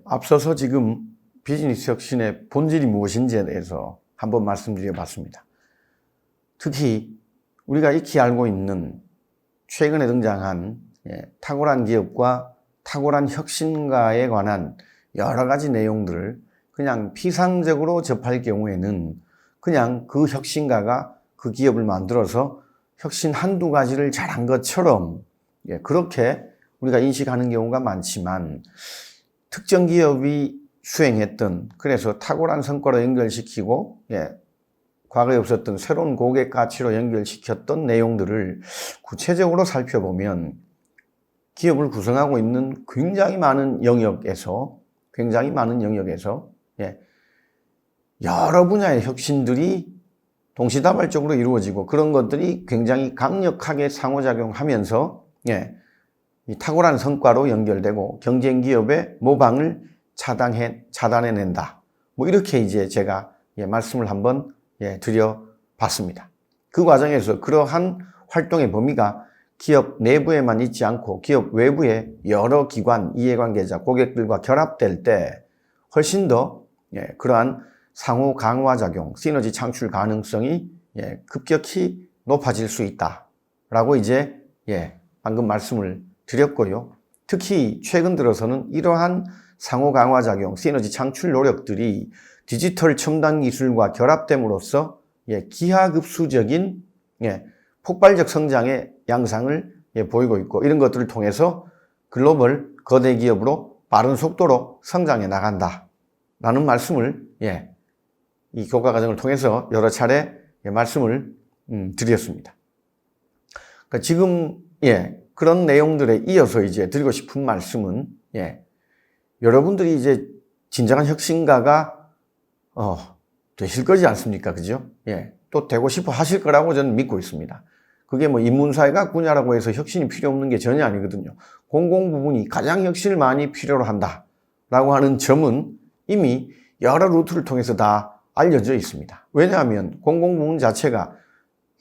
앞서서 지금 비즈니스 혁신의 본질이 무엇인지에 대해서 한번 말씀드려 봤습니다. 특히 우리가 익히 알고 있는 최근에 등장한 탁월한 기업과 탁월한 혁신가에 관한 여러 가지 내용들을 그냥 피상적으로 접할 경우에는 그냥 그 혁신가가 그 기업을 만들어서 혁신 한두 가지를 잘한 것처럼 그렇게 우리가 인식하는 경우가 많지만, 특정 기업이 수행했던, 그래서 탁월한 성과로 연결시키고 과거에 없었던 새로운 고객 가치로 연결시켰던 내용들을 구체적으로 살펴보면 기업을 구성하고 있는 굉장히 많은 영역에서 여러 분야의 혁신들이 동시다발적으로 이루어지고, 그런 것들이 굉장히 강력하게 상호작용하면서 이 탁월한 성과로 연결되고 경쟁 기업의 모방을 차단해낸다. 이렇게 이제 제가 말씀을 한번 드려봤습니다. 그 과정에서 그러한 활동의 범위가 기업 내부에만 있지 않고 기업 외부의 여러 기관, 이해관계자, 고객들과 결합될 때 훨씬 더 그러한 상호 강화작용, 시너지 창출 가능성이 급격히 높아질 수 있다라고 이제 방금 말씀을 드렸고요. 특히 최근 들어서는 이러한 상호 강화작용, 시너지 창출 노력들이 디지털 첨단 기술과 결합됨으로써 기하급수적인 폭발적 성장의 양상을 보이고 있고, 이런 것들을 통해서 글로벌 거대 기업으로 빠른 속도로 성장해 나간다라는 말씀을 이 교과 과정을 통해서 여러 차례 말씀을 드렸습니다. 그러니까 지금 그런 내용들에 이어서 이제 드리고 싶은 말씀은 여러분들이 이제 진정한 혁신가가 되실 거지 않습니까? 그죠? 또 되고 싶어 하실 거라고 저는 믿고 있습니다. 그게 인문사회학 분야라고 해서 혁신이 필요 없는 게 전혀 아니거든요. 공공 부문이 가장 혁신을 많이 필요로 한다라고 하는 점은 이미 여러 루트를 통해서 다 알려져 있습니다. 왜냐하면 공공 부문 자체가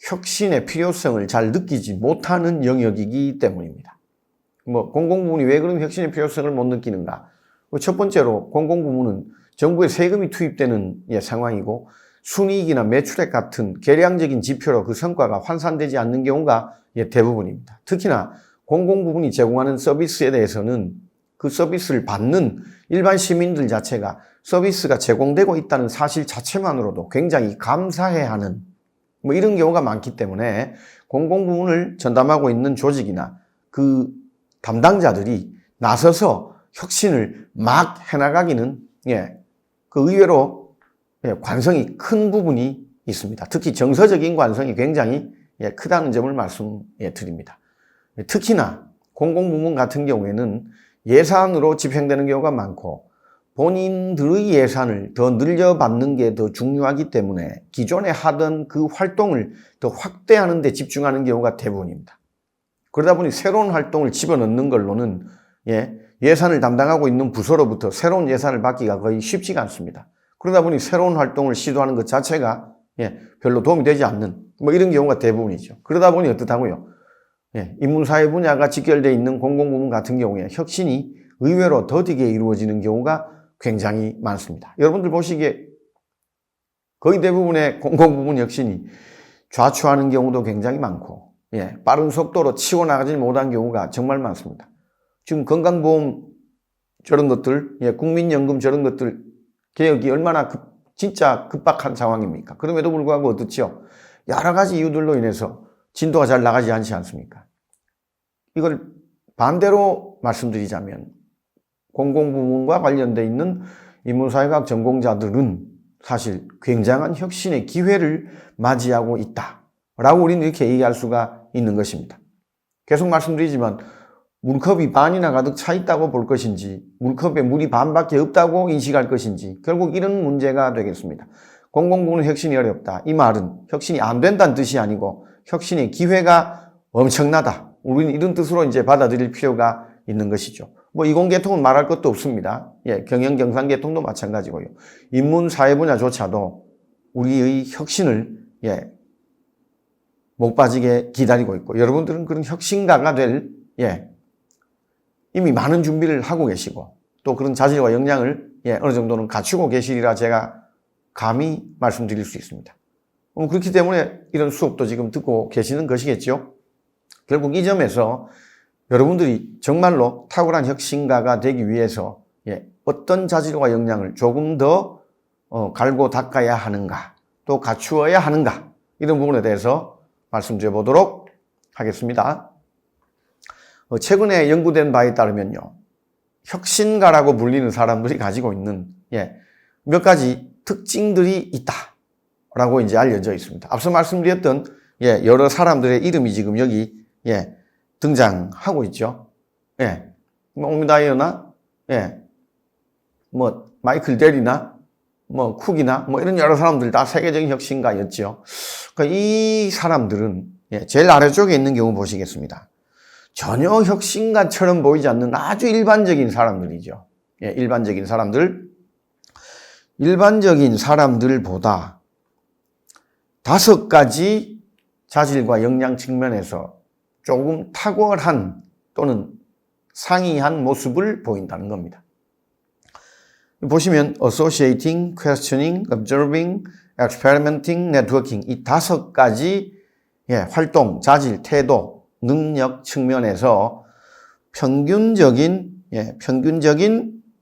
혁신의 필요성을 잘 느끼지 못하는 영역이기 때문입니다. 공공부문이 왜 그런 혁신의 필요성을 못 느끼는가? 첫 번째로 공공부문은 정부의 세금이 투입되는 상황이고, 순이익이나 매출액 같은 계량적인 지표로 그 성과가 환산되지 않는 경우가 대부분입니다. 특히나 공공부문이 제공하는 서비스에 대해서는 그 서비스를 받는 일반 시민들 자체가 서비스가 제공되고 있다는 사실 자체만으로도 굉장히 감사해야 하는 이런 경우가 많기 때문에 공공부문을 전담하고 있는 조직이나 그 담당자들이 나서서 혁신을 막 해나가기는 그 의외로 관성이 큰 부분이 있습니다. 특히 정서적인 관성이 굉장히 크다는 점을 말씀드립니다. 특히나 공공부문 같은 경우에는 예산으로 집행되는 경우가 많고, 본인들의 예산을 더 늘려받는 게 더 중요하기 때문에 기존에 하던 그 활동을 더 확대하는 데 집중하는 경우가 대부분입니다. 그러다 보니 새로운 활동을 집어넣는 걸로는 예산을 담당하고 있는 부서로부터 새로운 예산을 받기가 거의 쉽지가 않습니다. 그러다 보니 새로운 활동을 시도하는 것 자체가 별로 도움이 되지 않는 이런 경우가 대부분이죠. 그러다 보니 어떻다고요? 인문사회 분야가 직결되어 있는 공공부문 같은 경우에 혁신이 의외로 더디게 이루어지는 경우가 굉장히 많습니다. 여러분들 보시기에 거의 대부분의 공공부문 혁신이 좌초하는 경우도 굉장히 많고, 빠른 속도로 치고 나가지 못한 경우가 정말 많습니다. 지금 건강보험 저런 것들, 국민연금 저런 것들 개혁이 얼마나 진짜 급박한 상황입니까? 그럼에도 불구하고 어떻죠? 여러 가지 이유들로 인해서 진도가 잘 나가지 않지 않습니까? 이걸 반대로 말씀드리자면 공공부문과 관련되어 있는 인문사회학 전공자들은 사실 굉장한 혁신의 기회를 맞이하고 있다라고 우리는 이렇게 얘기할 수가 있는 것입니다. 계속 말씀드리지만 물컵이 반이나 가득 차 있다고 볼 것인지 물컵에 물이 반밖에 없다고 인식할 것인지 결국 이런 문제가 되겠습니다. 공공부문 혁신이 어렵다. 이 말은 혁신이 안 된다는 뜻이 아니고 혁신의 기회가 엄청나다. 우리는 이런 뜻으로 이제 받아들일 필요가 있는 것이죠. 뭐 이공계통은 말할 것도 없습니다. 예, 경영경상계통도 마찬가지고요. 인문사회 분야조차도 우리의 혁신을 예, 못 빠지게 기다리고 있고, 여러분들은 그런 혁신가가 될 이미 많은 준비를 하고 계시고, 또 그런 자질과 역량을 어느 정도는 갖추고 계시리라 제가 감히 말씀드릴 수 있습니다. 그렇기 때문에 이런 수업도 지금 듣고 계시는 것이겠죠. 결국 이 점에서 여러분들이 정말로 탁월한 혁신가가 되기 위해서 어떤 자질과 역량을 조금 더 갈고 닦아야 하는가, 또 갖추어야 하는가, 이런 부분에 대해서 말씀드려 보도록 하겠습니다. 최근에 연구된 바에 따르면요, 혁신가라고 불리는 사람들이 가지고 있는 몇 가지 특징들이 있다라고 이제 알려져 있습니다. 앞서 말씀드렸던 여러 사람들의 이름이 지금 여기 등장하고 있죠. 뭐 오미다이어나 뭐 마이클 델이나 뭐 쿡이나 뭐 이런 여러 사람들 다 세계적인 혁신가였죠. 그러니까 이 사람들은 제일 아래쪽에 있는 경우 보시겠습니다. 전혀 혁신가처럼 보이지 않는 아주 일반적인 사람들이죠. 일반적인 사람들보다 5가지 자질과 역량 측면에서 조금 탁월한 또는 상이한 모습을 보인다는 겁니다. 보시면 associating, questioning, observing, experimenting, networking, 이 5가지 활동, 자질, 태도, 능력 측면에서 평균적인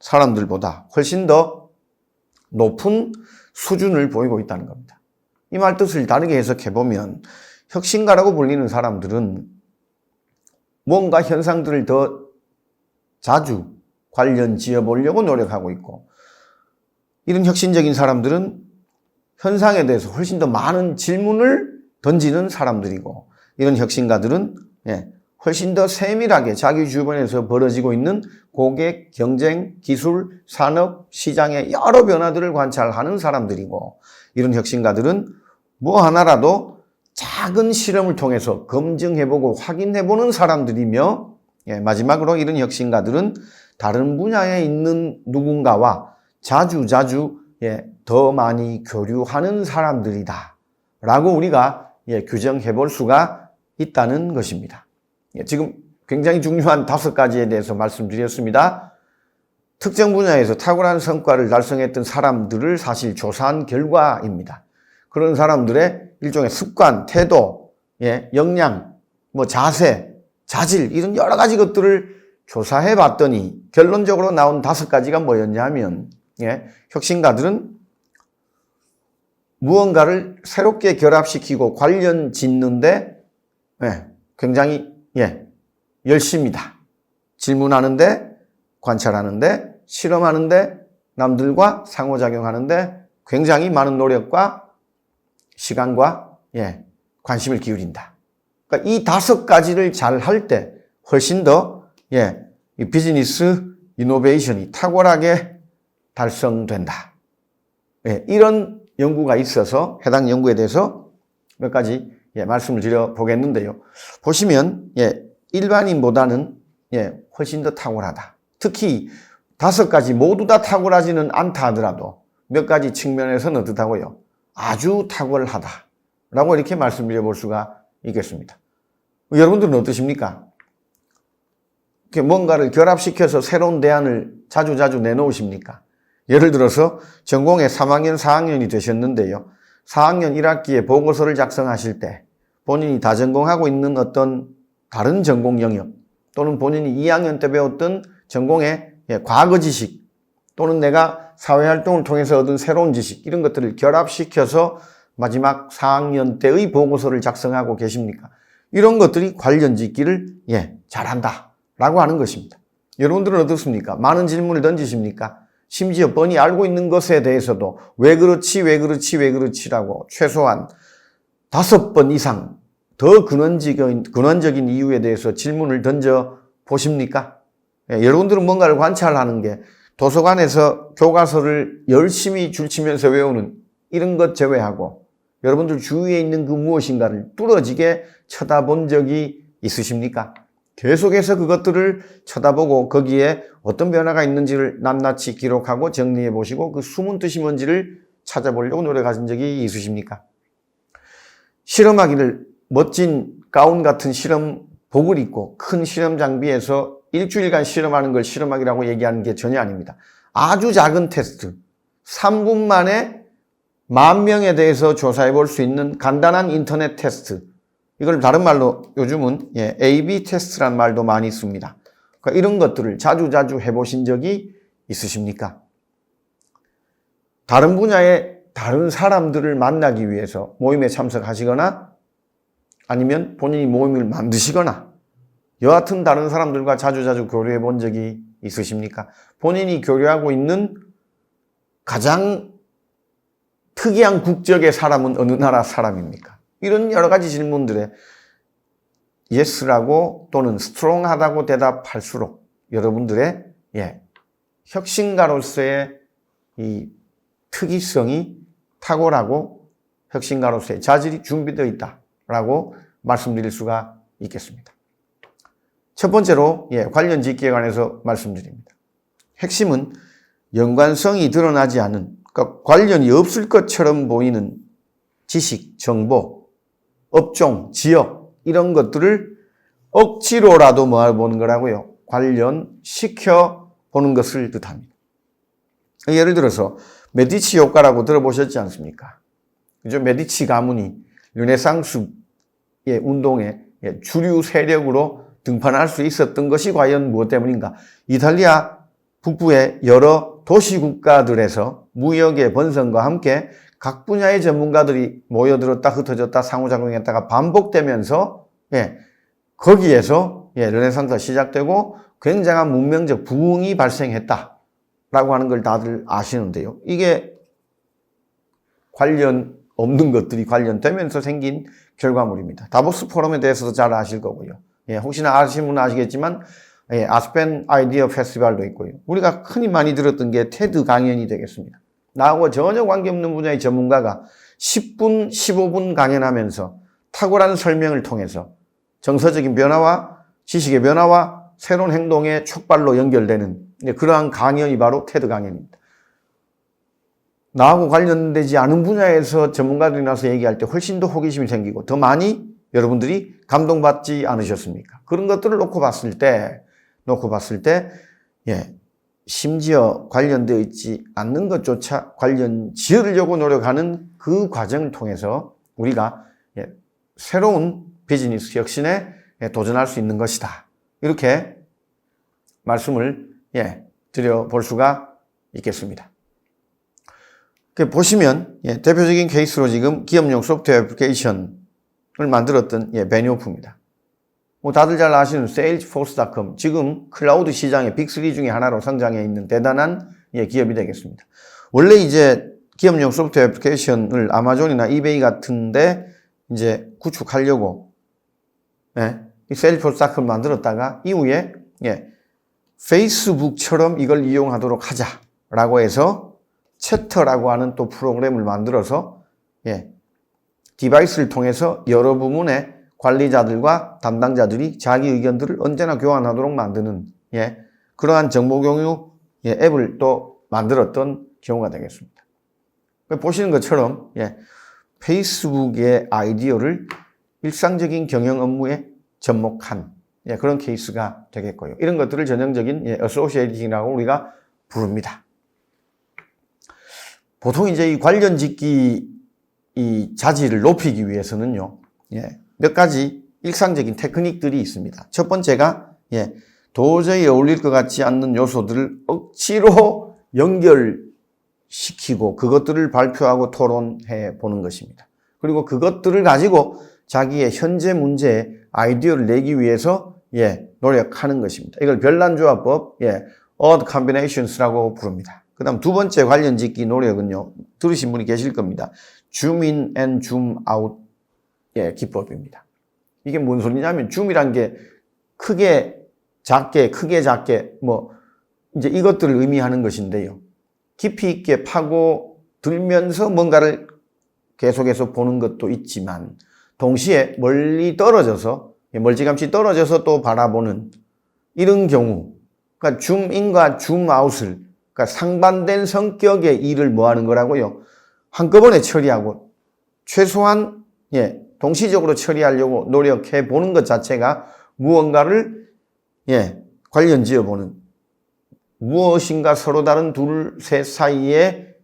사람들보다 훨씬 더 높은 수준을 보이고 있다는 겁니다. 이 말 뜻을 다르게 해석해 보면 혁신가라고 불리는 사람들은 뭔가 현상들을 더 자주 관련 지어 보려고 노력하고 있고, 이런 혁신적인 사람들은 현상에 대해서 훨씬 더 많은 질문을 던지는 사람들이고, 이런 혁신가들은 훨씬 더 세밀하게 자기 주변에서 벌어지고 있는 고객, 경쟁, 기술, 산업, 시장의 여러 변화들을 관찰하는 사람들이고, 이런 혁신가들은 뭐 하나라도 작은 실험을 통해서 검증해보고 확인해보는 사람들이며, 마지막으로 이런 혁신가들은 다른 분야에 있는 누군가와 자주 더 많이 교류하는 사람들이다 라고 우리가 규정해볼 수가 있다는 것입니다. 지금 굉장히 중요한 5가지에 대해서 말씀드렸습니다. 특정 분야에서 탁월한 성과를 달성했던 사람들을 사실 조사한 결과입니다. 그런 사람들의 일종의 습관, 태도, 역량, 뭐 자세, 자질, 이런 여러 가지 것들을 조사해 봤더니 결론적으로 나온 5가지가 뭐였냐면, 혁신가들은 무언가를 새롭게 결합시키고 관련 짓는데 굉장히 열심이다. 질문하는데, 관찰하는데, 실험하는데, 남들과 상호작용하는데 굉장히 많은 노력과 시간과 관심을 기울인다. 그러니까 이 5가지를 잘 할 때 훨씬 더 이 비즈니스 이노베이션이 탁월하게 달성된다. 이런 연구가 있어서 해당 연구에 대해서 몇 가지 말씀을 드려 보겠는데요. 보시면 일반인보다는 훨씬 더 탁월하다. 특히 5가지 모두 다 탁월하지는 않다 하더라도 몇 가지 측면에서는 어떻다고요? 아주 탁월하다 라고 이렇게 말씀드려 볼 수가 있겠습니다. 여러분들은 어떠십니까? 뭔가를 결합시켜서 새로운 대안을 자주 내놓으십니까? 예를 들어서 전공에 3학년, 4학년이 되셨는데요. 4학년 1학기에 보고서를 작성하실 때 본인이 다 전공하고 있는 어떤 다른 전공 영역, 또는 본인이 2학년 때 배웠던 전공의 과거 지식, 또는 내가 사회활동을 통해서 얻은 새로운 지식, 이런 것들을 결합시켜서 마지막 4학년 때의 보고서를 작성하고 계십니까? 이런 것들이 관련 짓기를 잘한다 라고 하는 것입니다. 여러분들은 어떻습니까? 많은 질문을 던지십니까? 심지어 뻔히 알고 있는 것에 대해서도 왜 그렇지라고 최소한 5번 이상 더 근원적인 이유에 대해서 질문을 던져 보십니까? 여러분들은 뭔가를 관찰하는 게 도서관에서 교과서를 열심히 줄치면서 외우는 이런 것 제외하고 여러분들 주위에 있는 그 무엇인가를 뚫어지게 쳐다본 적이 있으십니까? 계속해서 그것들을 쳐다보고 거기에 어떤 변화가 있는지를 낱낱이 기록하고 정리해 보시고 그 숨은 뜻이 뭔지를 찾아보려고 노력하신 적이 있으십니까? 실험하기를 멋진 가운 같은 실험복을 입고 큰 실험 장비에서 일주일간 실험하는 걸 실험하기라고 얘기하는 게 전혀 아닙니다. 아주 작은 테스트, 3분 만에 10,000명에 대해서 조사해 볼 수 있는 간단한 인터넷 테스트, 이걸 다른 말로 요즘은 A-B 테스트란 말도 많이 씁니다. 그러니까 이런 것들을 자주 해보신 적이 있으십니까? 다른 분야의 다른 사람들을 만나기 위해서 모임에 참석하시거나 아니면 본인이 모임을 만드시거나 여하튼 다른 사람들과 자주 교류해 본 적이 있으십니까? 본인이 교류하고 있는 가장 특이한 국적의 사람은 어느 나라 사람입니까? 이런 여러 가지 질문들에 yes라고 또는 strong하다고 대답할수록 여러분들의 혁신가로서의 이 특이성이 탁월하고 혁신가로서의 자질이 준비되어 있다라고 말씀드릴 수가 있겠습니다. 첫 번째로 관련 직기에 관해서 말씀드립니다. 핵심은 연관성이 드러나지 않은, 그러니까 관련이 없을 것처럼 보이는 지식, 정보, 업종, 지역 이런 것들을 억지로라도 모아보는 거라고요. 관련시켜 보는 것을 뜻합니다. 예를 들어서 메디치 효과라고 들어보셨지 않습니까? 그죠? 메디치 가문이 르네상스의 운동에 주류 세력으로 등판할 수 있었던 것이 과연 무엇 때문인가? 이탈리아 북부의 여러 도시 국가들에서 무역의 번성과 함께 각 분야의 전문가들이 모여들었다 흩어졌다 상호작용했다가 반복되면서 거기에서 르네상스가 시작되고 굉장한 문명적 부흥이 발생했다라고 하는 걸 다들 아시는데요. 이게 관련 없는 것들이 관련되면서 생긴 결과물입니다. 다보스 포럼에 대해서도 잘 아실 거고요. 혹시나 아시는 분은 아시겠지만 아스펜 아이디어 페스티벌도 있고요. 우리가 흔히 많이 들었던 게 테드 강연이 되겠습니다. 나하고 전혀 관계없는 분야의 전문가가 10분, 15분 강연하면서 탁월한 설명을 통해서 정서적인 변화와 지식의 변화와 새로운 행동의 촉발로 연결되는 그러한 강연이 바로 테드 강연입니다. 나하고 관련되지 않은 분야에서 전문가들이 나와서 얘기할 때 훨씬 더 호기심이 생기고 더 많이 여러분들이 감동받지 않으셨습니까? 그런 것들을 놓고 봤을 때 심지어 관련되어 있지 않는 것조차 관련 지으려고 노력하는 그 과정을 통해서 우리가 새로운 비즈니스 혁신에 도전할 수 있는 것이다. 이렇게 말씀을 드려볼 수가 있겠습니다. 보시면 대표적인 케이스로 지금 기업용 소프트웨어 애플리케이션을 만들었던 베니오프입니다. 다들 잘 아시는 세일즈포스.com, 지금 클라우드 시장의 빅3 중에 하나로 성장해 있는 대단한 기업이 되겠습니다. 원래 이제 기업용 소프트웨어 애플리케이션을 아마존이나 이베이 같은데 이제 구축하려고 이 세일즈포스.com을 만들었다가 이후에 페이스북처럼 이걸 이용하도록 하자라고 해서 채터라고 하는 또 프로그램을 만들어서 디바이스를 통해서 여러 부문의 관리자들과 담당자들이 자기 의견들을 언제나 교환하도록 만드는 그러한 정보 공유 앱을 또 만들었던 경우가 되겠습니다. 보시는 것처럼 페이스북의 아이디어를 일상적인 경영 업무에 접목한 그런 케이스가 되겠고요. 이런 것들을 전형적인 어소시에이팅이라고 우리가 부릅니다. 보통 이제 이 관련 짓기 이 자질을 높이기 위해서는요, 몇 가지 일상적인 테크닉들이 있습니다. 첫 번째가, 도저히 어울릴 것 같지 않는 요소들을 억지로 연결시키고 그것들을 발표하고 토론해 보는 것입니다. 그리고 그것들을 가지고 자기의 현재 문제에 아이디어를 내기 위해서, 노력하는 것입니다. 이걸 별난조합법, odd combinations라고 부릅니다. 그 다음 두 번째 관련 짓기 노력은요, 들으신 분이 계실 겁니다. zoom in and zoom out 기법입니다. 이게 뭔 소리냐면 줌이란 게 크게 작게 이제 이것들을 의미하는 것인데요. 깊이 있게 파고 들면서 뭔가를 계속해서 보는 것도 있지만 동시에 멀리 떨어져서 멀찌감치 떨어져서 또 바라보는 이런 경우, 그러니까 줌인과 줌아웃을, 그러니까 상반된 성격의 일을 뭐 하는 거라고요? 한꺼번에 처리하고 최소한 동시적으로 처리하려고 노력해 보는 것 자체가 무언가를 관련 지어보는, 무엇인가 서로 다른 둘, 셋 사이에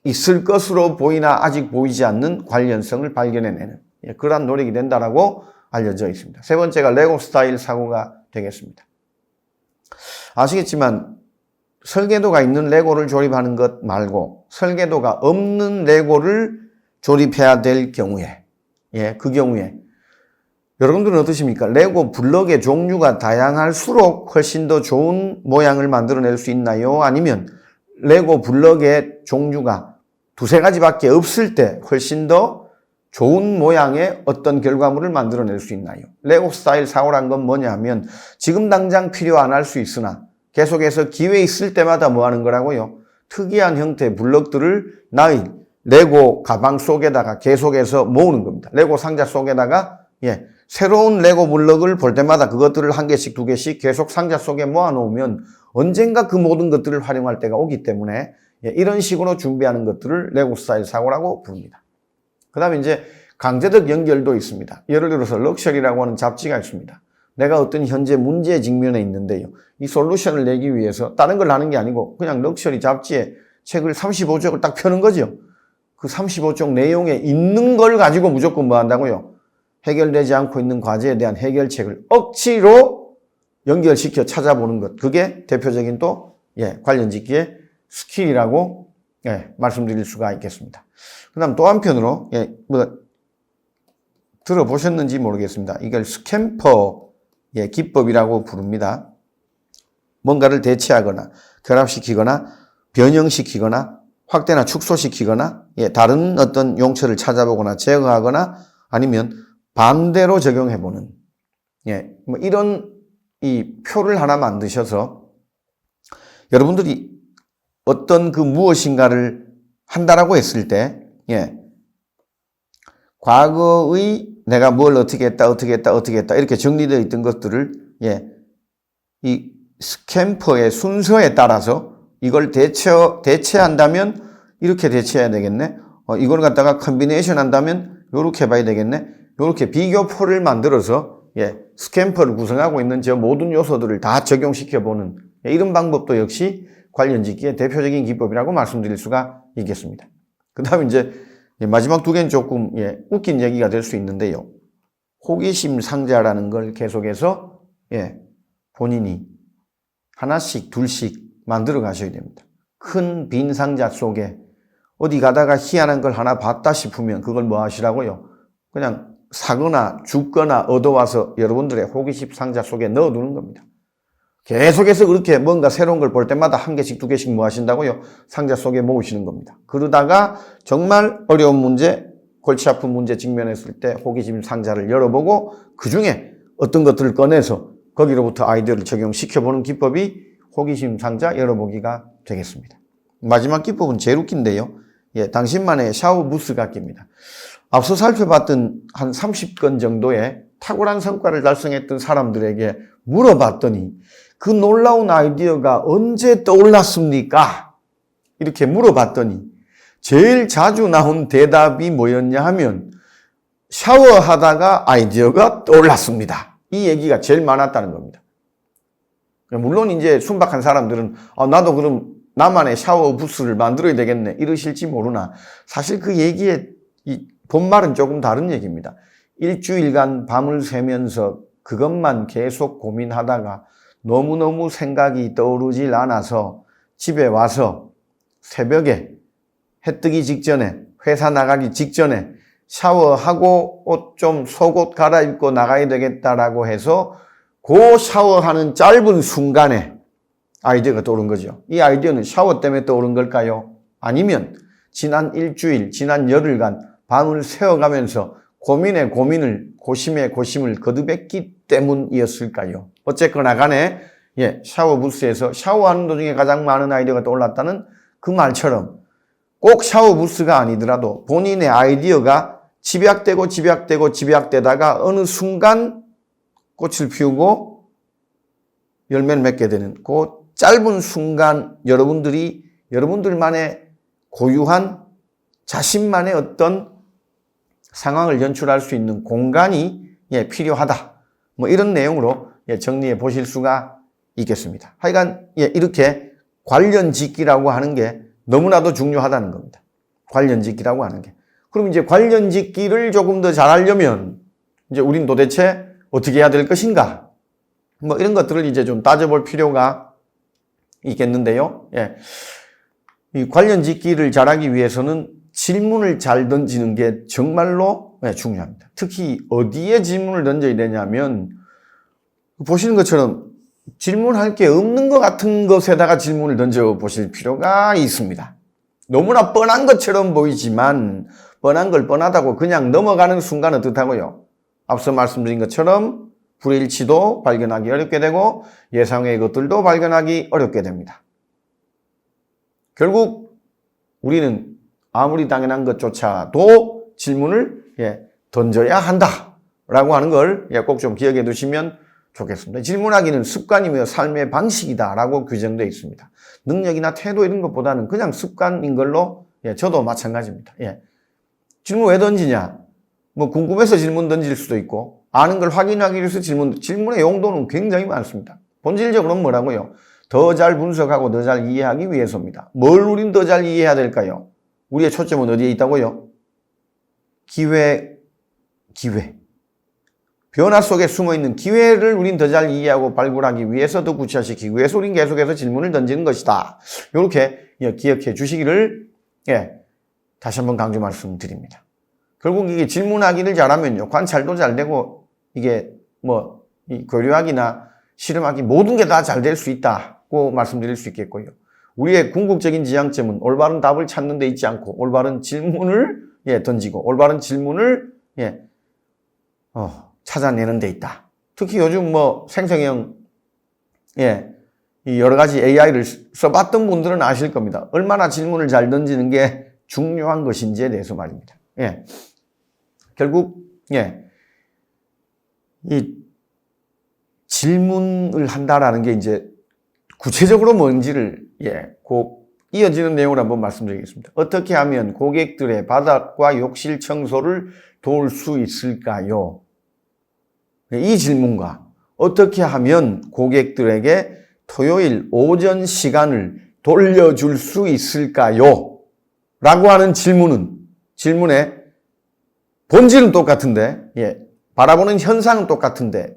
있을 것으로 보이나 아직 보이지 않는 관련성을 발견해내는 그러한 노력이 된다라고 알려져 있습니다. 세 번째가 레고 스타일 사고가 되겠습니다. 아시겠지만 설계도가 있는 레고를 조립하는 것 말고 설계도가 없는 레고를 조립해야 될 경우에, 그 경우에 여러분들은 어떠십니까? 레고 블럭의 종류가 다양할수록 훨씬 더 좋은 모양을 만들어낼 수 있나요? 아니면 레고 블럭의 종류가 두세 가지밖에 없을 때 훨씬 더 좋은 모양의 어떤 결과물을 만들어낼 수 있나요? 레고 스타일 사고란 건 뭐냐 하면 지금 당장 필요 안 할 수 있으나 계속해서 기회 있을 때마다 뭐 하는 거라고요? 특이한 형태의 블럭들을 나의 레고 가방 속에다가 계속해서 모으는 겁니다. 레고 상자 속에다가 새로운 레고 블럭을 볼 때마다 그것들을 한 개씩 두 개씩 계속 상자 속에 모아놓으면 언젠가 그 모든 것들을 활용할 때가 오기 때문에 이런 식으로 준비하는 것들을 레고 스타일 사고라고 부릅니다. 그 다음에 이제 강제적 연결도 있습니다. 예를 들어서 럭셔리라고 하는 잡지가 있습니다. 내가 어떤 현재 문제에 직면해 있는데요. 이 솔루션을 내기 위해서 다른 걸 하는 게 아니고 그냥 럭셔리 잡지에 책을 35쪽을 딱 펴는 거죠. 그 35쪽 내용에 있는 걸 가지고 무조건 뭐 한다고요? 해결되지 않고 있는 과제에 대한 해결책을 억지로 연결시켜 찾아보는 것. 그게 대표적인 또 관련 짓기의 스킬이라고 말씀드릴 수가 있겠습니다. 그 다음 또 한편으로 들어보셨는지 모르겠습니다. 이걸 스캠퍼 기법이라고 부릅니다. 뭔가를 대체하거나 결합시키거나 변형시키거나 확대나 축소시키거나 다른 어떤 용처를 찾아보거나 제거하거나 아니면 반대로 적용해보는 뭐 이런 이 표를 하나 만드셔서 여러분들이 어떤 그 무엇인가를 한다라고 했을 때 과거의 내가 뭘 어떻게 했다 이렇게 정리되어 있던 것들을 이 스캠퍼의 순서에 따라서 이걸 대체한다면 이렇게 대체해야 되겠네. 이걸 갖다가 컨비네이션 한다면 이렇게 봐야 되겠네. 이렇게 비교표를 만들어서 스캠퍼를 구성하고 있는 저 모든 요소들을 다 적용시켜보는 이런 방법도 역시 관련 짓기의 대표적인 기법이라고 말씀드릴 수가 있겠습니다. 그 다음에 이제 마지막 두 개는 조금 웃긴 얘기가 될 수 있는데요. 호기심 상자라는 걸 계속해서 본인이 하나씩 둘씩 만들어 가셔야 됩니다. 큰 빈 상자 속에 어디 가다가 희한한 걸 하나 봤다 싶으면 그걸 뭐 하시라고요? 그냥 사거나 죽거나 얻어와서 여러분들의 호기심 상자 속에 넣어두는 겁니다. 계속해서 그렇게 뭔가 새로운 걸 볼 때마다 한 개씩 두 개씩 뭐 하신다고요? 상자 속에 모으시는 겁니다. 그러다가 정말 어려운 문제, 골치 아픈 문제 직면했을 때 호기심 상자를 열어보고 그 중에 어떤 것들을 꺼내서 거기로부터 아이디어를 적용시켜보는 기법이 호기심 상자 열어보기가 되겠습니다. 마지막 기법은 제일 웃긴데요. 당신만의 샤워 부스 갖기입니다. 앞서 살펴봤던 한 30건 정도의 탁월한 성과를 달성했던 사람들에게 물어봤더니 그 놀라운 아이디어가 언제 떠올랐습니까? 이렇게 물어봤더니 제일 자주 나온 대답이 뭐였냐 하면 샤워하다가 아이디어가 떠올랐습니다. 이 얘기가 제일 많았다는 겁니다. 물론 이제 순박한 사람들은 나도 그럼 나만의 샤워 부스를 만들어야 되겠네 이러실지 모르나 사실 그 얘기의 이 본말은 조금 다른 얘기입니다. 일주일간 밤을 새면서 그것만 계속 고민하다가 너무너무 생각이 떠오르질 않아서 집에 와서 새벽에 해 뜨기 직전에 회사 나가기 직전에 샤워하고 옷 좀 속옷 갈아입고 나가야 되겠다라고 해서 그 샤워하는 짧은 순간에 아이디어가 떠오른 거죠. 이 아이디어는 샤워 때문에 떠오른 걸까요? 아니면 지난 일주일, 지난 열흘간 밤을 새워가면서 고민의 고민을, 고심의 고심을 거듭했기 때문이었을까요? 어쨌거나 간에 샤워 부스에서 샤워하는 도중에 가장 많은 아이디어가 떠올랐다는 그 말처럼 꼭 샤워 부스가 아니더라도 본인의 아이디어가 집약되다가 어느 순간 꽃을 피우고 열매를 맺게 되는 그 짧은 순간 여러분들만의 고유한 자신만의 어떤 상황을 연출할 수 있는 공간이 필요하다. 뭐 이런 내용으로 정리해 보실 수가 있겠습니다. 하여간 이렇게 관련짓기라고 하는 게 너무나도 중요하다는 겁니다. 관련짓기라고 하는 게. 그럼 이제 관련짓기를 조금 더 잘하려면 이제 우린 도대체 어떻게 해야 될 것인가? 뭐 이런 것들을 이제 좀 따져볼 필요가 있겠는데요. 이 관련짓기를 잘하기 위해서는 질문을 잘 던지는 게 정말로 중요합니다. 특히 어디에 질문을 던져야 되냐면 보시는 것처럼 질문할 게 없는 것 같은 것에다가 질문을 던져보실 필요가 있습니다. 너무나 뻔한 것처럼 보이지만 뻔한 걸 뻔하다고 그냥 넘어가는 순간 어떻다고요? 앞서 말씀드린 것처럼 불일치도 발견하기 어렵게 되고 예상외의 것들도 발견하기 어렵게 됩니다. 결국 우리는 아무리 당연한 것조차도 질문을 던져야 한다라고 하는 걸 꼭 좀 기억해 두시면 좋겠습니다. 질문하기는 습관이며 삶의 방식이다라고 규정되어 있습니다. 능력이나 태도 이런 것보다는 그냥 습관인 걸로 저도 마찬가지입니다. 질문 왜 던지냐? 뭐 궁금해서 질문 던질 수도 있고 아는 걸 확인하기 위해서 질문의 용도는 굉장히 많습니다. 본질적으로는 뭐라고요? 더 잘 분석하고 더 잘 이해하기 위해서입니다. 뭘 우린 더 잘 이해해야 될까요? 우리의 초점은 어디에 있다고요? 기회. 변화 속에 숨어있는 기회를 우린 더 잘 이해하고 발굴하기 위해서 더 구체화시키기 위해서 우린 계속해서 질문을 던지는 것이다. 이렇게 기억해 주시기를 다시 한번 강조 말씀드립니다. 결국 이게 질문하기를 잘하면요. 관찰도 잘 되고 이게 이 교류하기나 실험하기 모든 게 다 잘 될 수 있다고 말씀드릴 수 있겠고요. 우리의 궁극적인 지향점은 올바른 답을 찾는 데 있지 않고 올바른 질문을 던지고 올바른 질문을 찾아내는 데 있다. 특히 요즘 생성형 이 여러 가지 AI를 써봤던 분들은 아실 겁니다. 얼마나 질문을 잘 던지는 게 중요한 것인지에 대해서 말입니다. 결국 이 질문을 한다라는 게 이제 구체적으로 뭔지를 곧 이어지는 내용을 한번 말씀드리겠습니다. 어떻게 하면 고객들의 바닥과 욕실 청소를 도울 수 있을까요? 이 질문과 어떻게 하면 고객들에게 토요일 오전 시간을 돌려줄 수 있을까요? 라고 하는 질문의 본질은 똑같은데, 바라보는 현상은 똑같은데,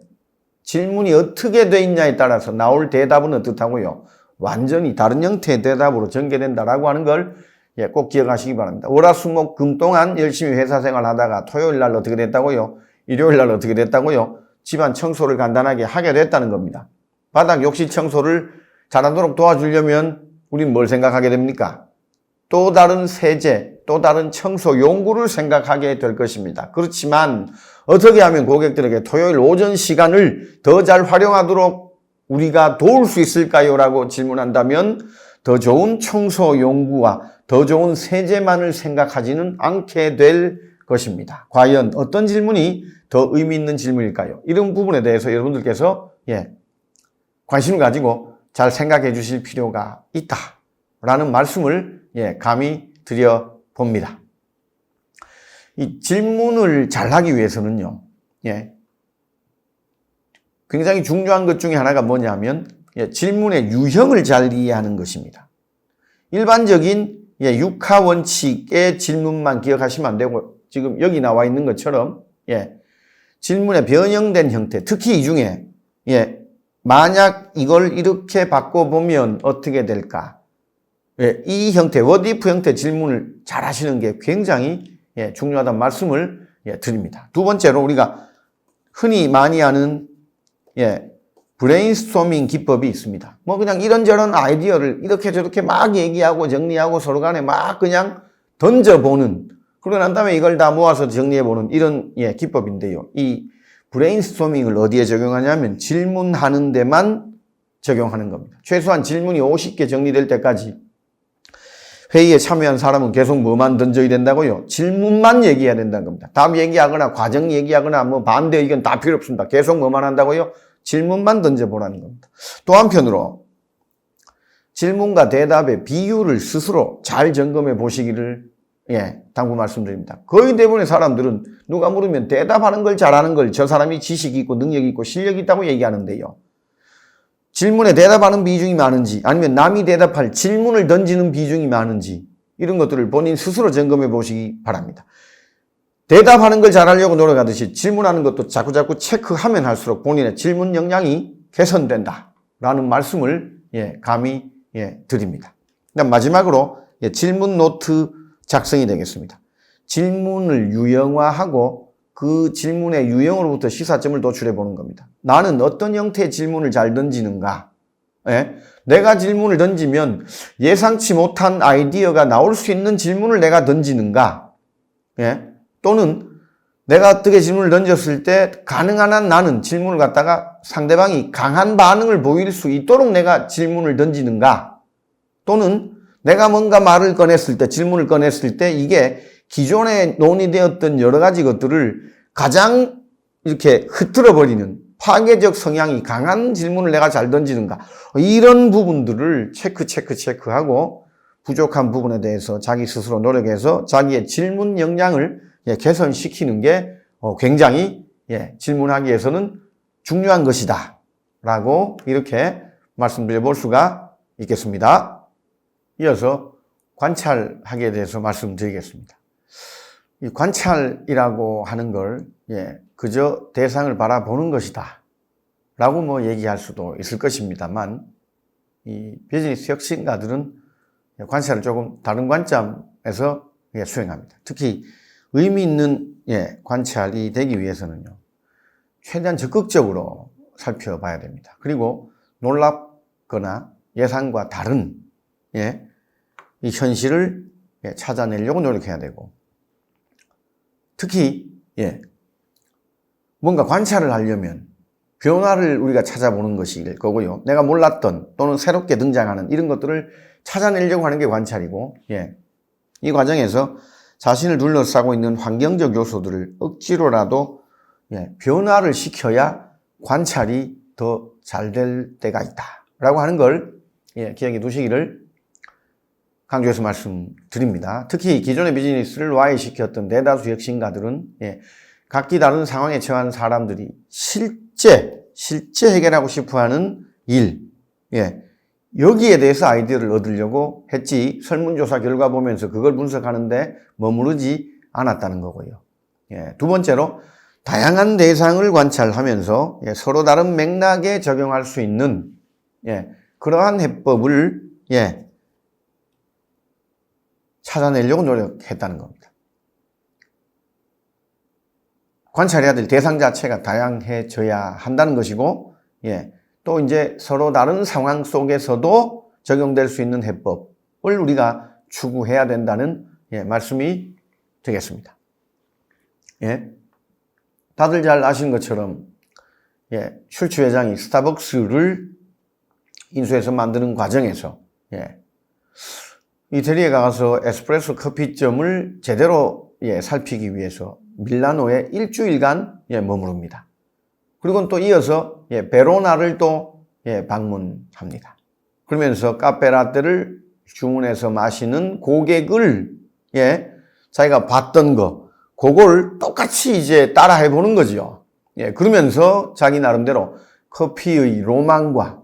질문이 어떻게 돼 있냐에 따라서 나올 대답은 어떻다고요? 완전히 다른 형태의 대답으로 전개된다라고 하는 걸 꼭 기억하시기 바랍니다. 월화수목 금 동안 열심히 회사 생활하다가 토요일 날 어떻게 됐다고요? 일요일 날 어떻게 됐다고요? 집안 청소를 간단하게 하게 됐다는 겁니다. 바닥 욕실 청소를 잘하도록 도와주려면 우린 뭘 생각하게 됩니까? 또 다른 세제, 또 다른 청소 용구를 생각하게 될 것입니다. 그렇지만 어떻게 하면 고객들에게 토요일 오전 시간을 더 잘 활용하도록 우리가 도울 수 있을까요? 라고 질문한다면 더 좋은 청소 용구와 더 좋은 세제만을 생각하지는 않게 될 것입니다. 과연 어떤 질문이 더 의미 있는 질문일까요? 이런 부분에 대해서 여러분들께서 관심을 가지고 잘 생각해 주실 필요가 있다라는 말씀을 감히 드려봅니다. 이 질문을 잘하기 위해서는요, 굉장히 중요한 것 중에 하나가 뭐냐면 질문의 유형을 잘 이해하는 것입니다. 일반적인 육하 원칙의 질문만 기억하시면 안 되고 지금 여기 나와 있는 것처럼 질문의 변형된 형태, 특히 이 중에 만약 이걸 이렇게 바꿔보면 어떻게 될까? 이 형태, what if 형태 질문을 잘 하시는 게 굉장히 중요하다는 말씀을 드립니다. 두 번째로 우리가 흔히 많이 하는 브레인스토밍 기법이 있습니다. 그냥 이런저런 아이디어를 이렇게 저렇게 막 얘기하고 정리하고 서로 간에 막 그냥 던져보는, 그러고 난 다음에 이걸 다 모아서 정리해보는 이런 기법인데요. 이 브레인스토밍을 어디에 적용하냐면 질문하는 데만 적용하는 겁니다. 최소한 질문이 50개 정리될 때까지 회의에 참여한 사람은 계속 뭐만 던져야 된다고요? 질문만 얘기해야 된다는 겁니다. 답 얘기하거나 과정 얘기하거나 뭐 반대 의견 다 필요 없습니다. 계속 뭐만 한다고요? 질문만 던져보라는 겁니다. 또 한편으로 질문과 대답의 비율을 스스로 잘 점검해 보시기를 당부 말씀드립니다. 거의 대부분의 사람들은 누가 물으면 대답하는 걸 잘하는 걸 저 사람이 지식이 있고 능력이 있고 실력이 있다고 얘기하는데요. 질문에 대답하는 비중이 많은지 아니면 남이 대답할 질문을 던지는 비중이 많은지 이런 것들을 본인 스스로 점검해 보시기 바랍니다. 대답하는 걸 잘하려고 노력하듯이 질문하는 것도 자꾸자꾸 체크하면 할수록 본인의 질문 역량이 개선된다라는 말씀을 감히 드립니다. 그다음 마지막으로 질문 노트 작성이 되겠습니다. 질문을 유형화하고 그 질문의 유형으로부터 시사점을 도출해 보는 겁니다. 나는 어떤 형태의 질문을 잘 던지는가? 내가 질문을 던지면 예상치 못한 아이디어가 나올 수 있는 질문을 내가 던지는가? 또는 내가 어떻게 질문을 던졌을 때 가능한 한 나는 질문을 갖다가 상대방이 강한 반응을 보일 수 있도록 내가 질문을 던지는가? 또는 내가 뭔가 말을 꺼냈을 때, 질문을 꺼냈을 때 이게 기존에 논의되었던 여러 가지 것들을 가장 이렇게 흐트러버리는 파괴적 성향이 강한 질문을 내가 잘 던지는가. 이런 부분들을 체크하고 부족한 부분에 대해서 자기 스스로 노력해서 자기의 질문 역량을 개선시키는 게 굉장히 질문하기 위해서는 중요한 것이다. 라고 이렇게 말씀드려 볼 수가 있겠습니다. 이어서 관찰하기에 대해서 말씀드리겠습니다. 이 관찰이라고 하는 걸 그저 대상을 바라보는 것이다 라고 뭐 얘기할 수도 있을 것입니다만 이 비즈니스 혁신가들은 관찰을 조금 다른 관점에서 수행합니다. 특히 의미 있는 관찰이 되기 위해서는요 최대한 적극적으로 살펴봐야 됩니다. 그리고 놀랍거나 예상과 다른 이 현실을 찾아내려고 노력해야 되고 특히 뭔가 관찰을 하려면 변화를 우리가 찾아보는 것일 거고요. 내가 몰랐던 또는 새롭게 등장하는 이런 것들을 찾아내려고 하는 게 관찰이고 이 과정에서 자신을 둘러싸고 있는 환경적 요소들을 억지로라도 변화를 시켜야 관찰이 더 잘 될 때가 있다라고 하는 걸 기억해 두시기를 강조해서 말씀드립니다. 특히 기존의 비즈니스를 와해시켰던 대다수 혁신가들은 각기 다른 상황에 처한 사람들이 실제 해결하고 싶어하는 일, 여기에 대해서 아이디어를 얻으려고 했지 설문조사 결과 보면서 그걸 분석하는데 머무르지 않았다는 거고요. 두 번째로 다양한 대상을 관찰하면서 서로 다른 맥락에 적용할 수 있는 그러한 해법을 찾아내려고 노력했다는 겁니다. 관찰해야 될 대상 자체가 다양해져야 한다는 것이고, 또 이제 서로 다른 상황 속에서도 적용될 수 있는 해법을 우리가 추구해야 된다는 말씀이 되겠습니다. 다들 잘 아시는 것처럼 슐츠 회장이 스타벅스를 인수해서 만드는 과정에서 이태리에 가서 에스프레소 커피점을 제대로 살피기 위해서 밀라노에 일주일간 머무릅니다. 그리고 또 이어서 베로나를 또 방문합니다. 그러면서 카페라떼를 주문해서 마시는 고객을 자기가 봤던 거 그걸 똑같이 이제 따라 해보는 거죠. 그러면서 자기 나름대로 커피의 로망과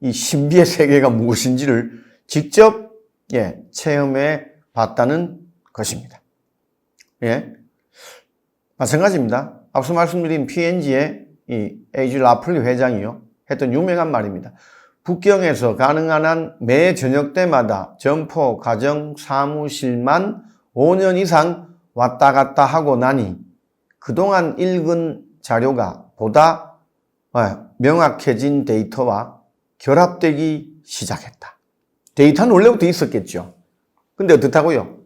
이 신비의 세계가 무엇인지를 직접 체험해 봤다는 것입니다. 마찬가지입니다. 앞서 말씀드린 P&G의 이 에이지 라플리 회장이요 했던 유명한 말입니다. 북경에서 가능한 한 매 저녁 때마다 점포 가정 사무실만 5년 이상 왔다 갔다 하고 나니 그동안 읽은 자료가 보다 명확해진 데이터와 결합되기 시작했다. 데이터는 원래부터 있었겠죠. 근데 어떻다고요?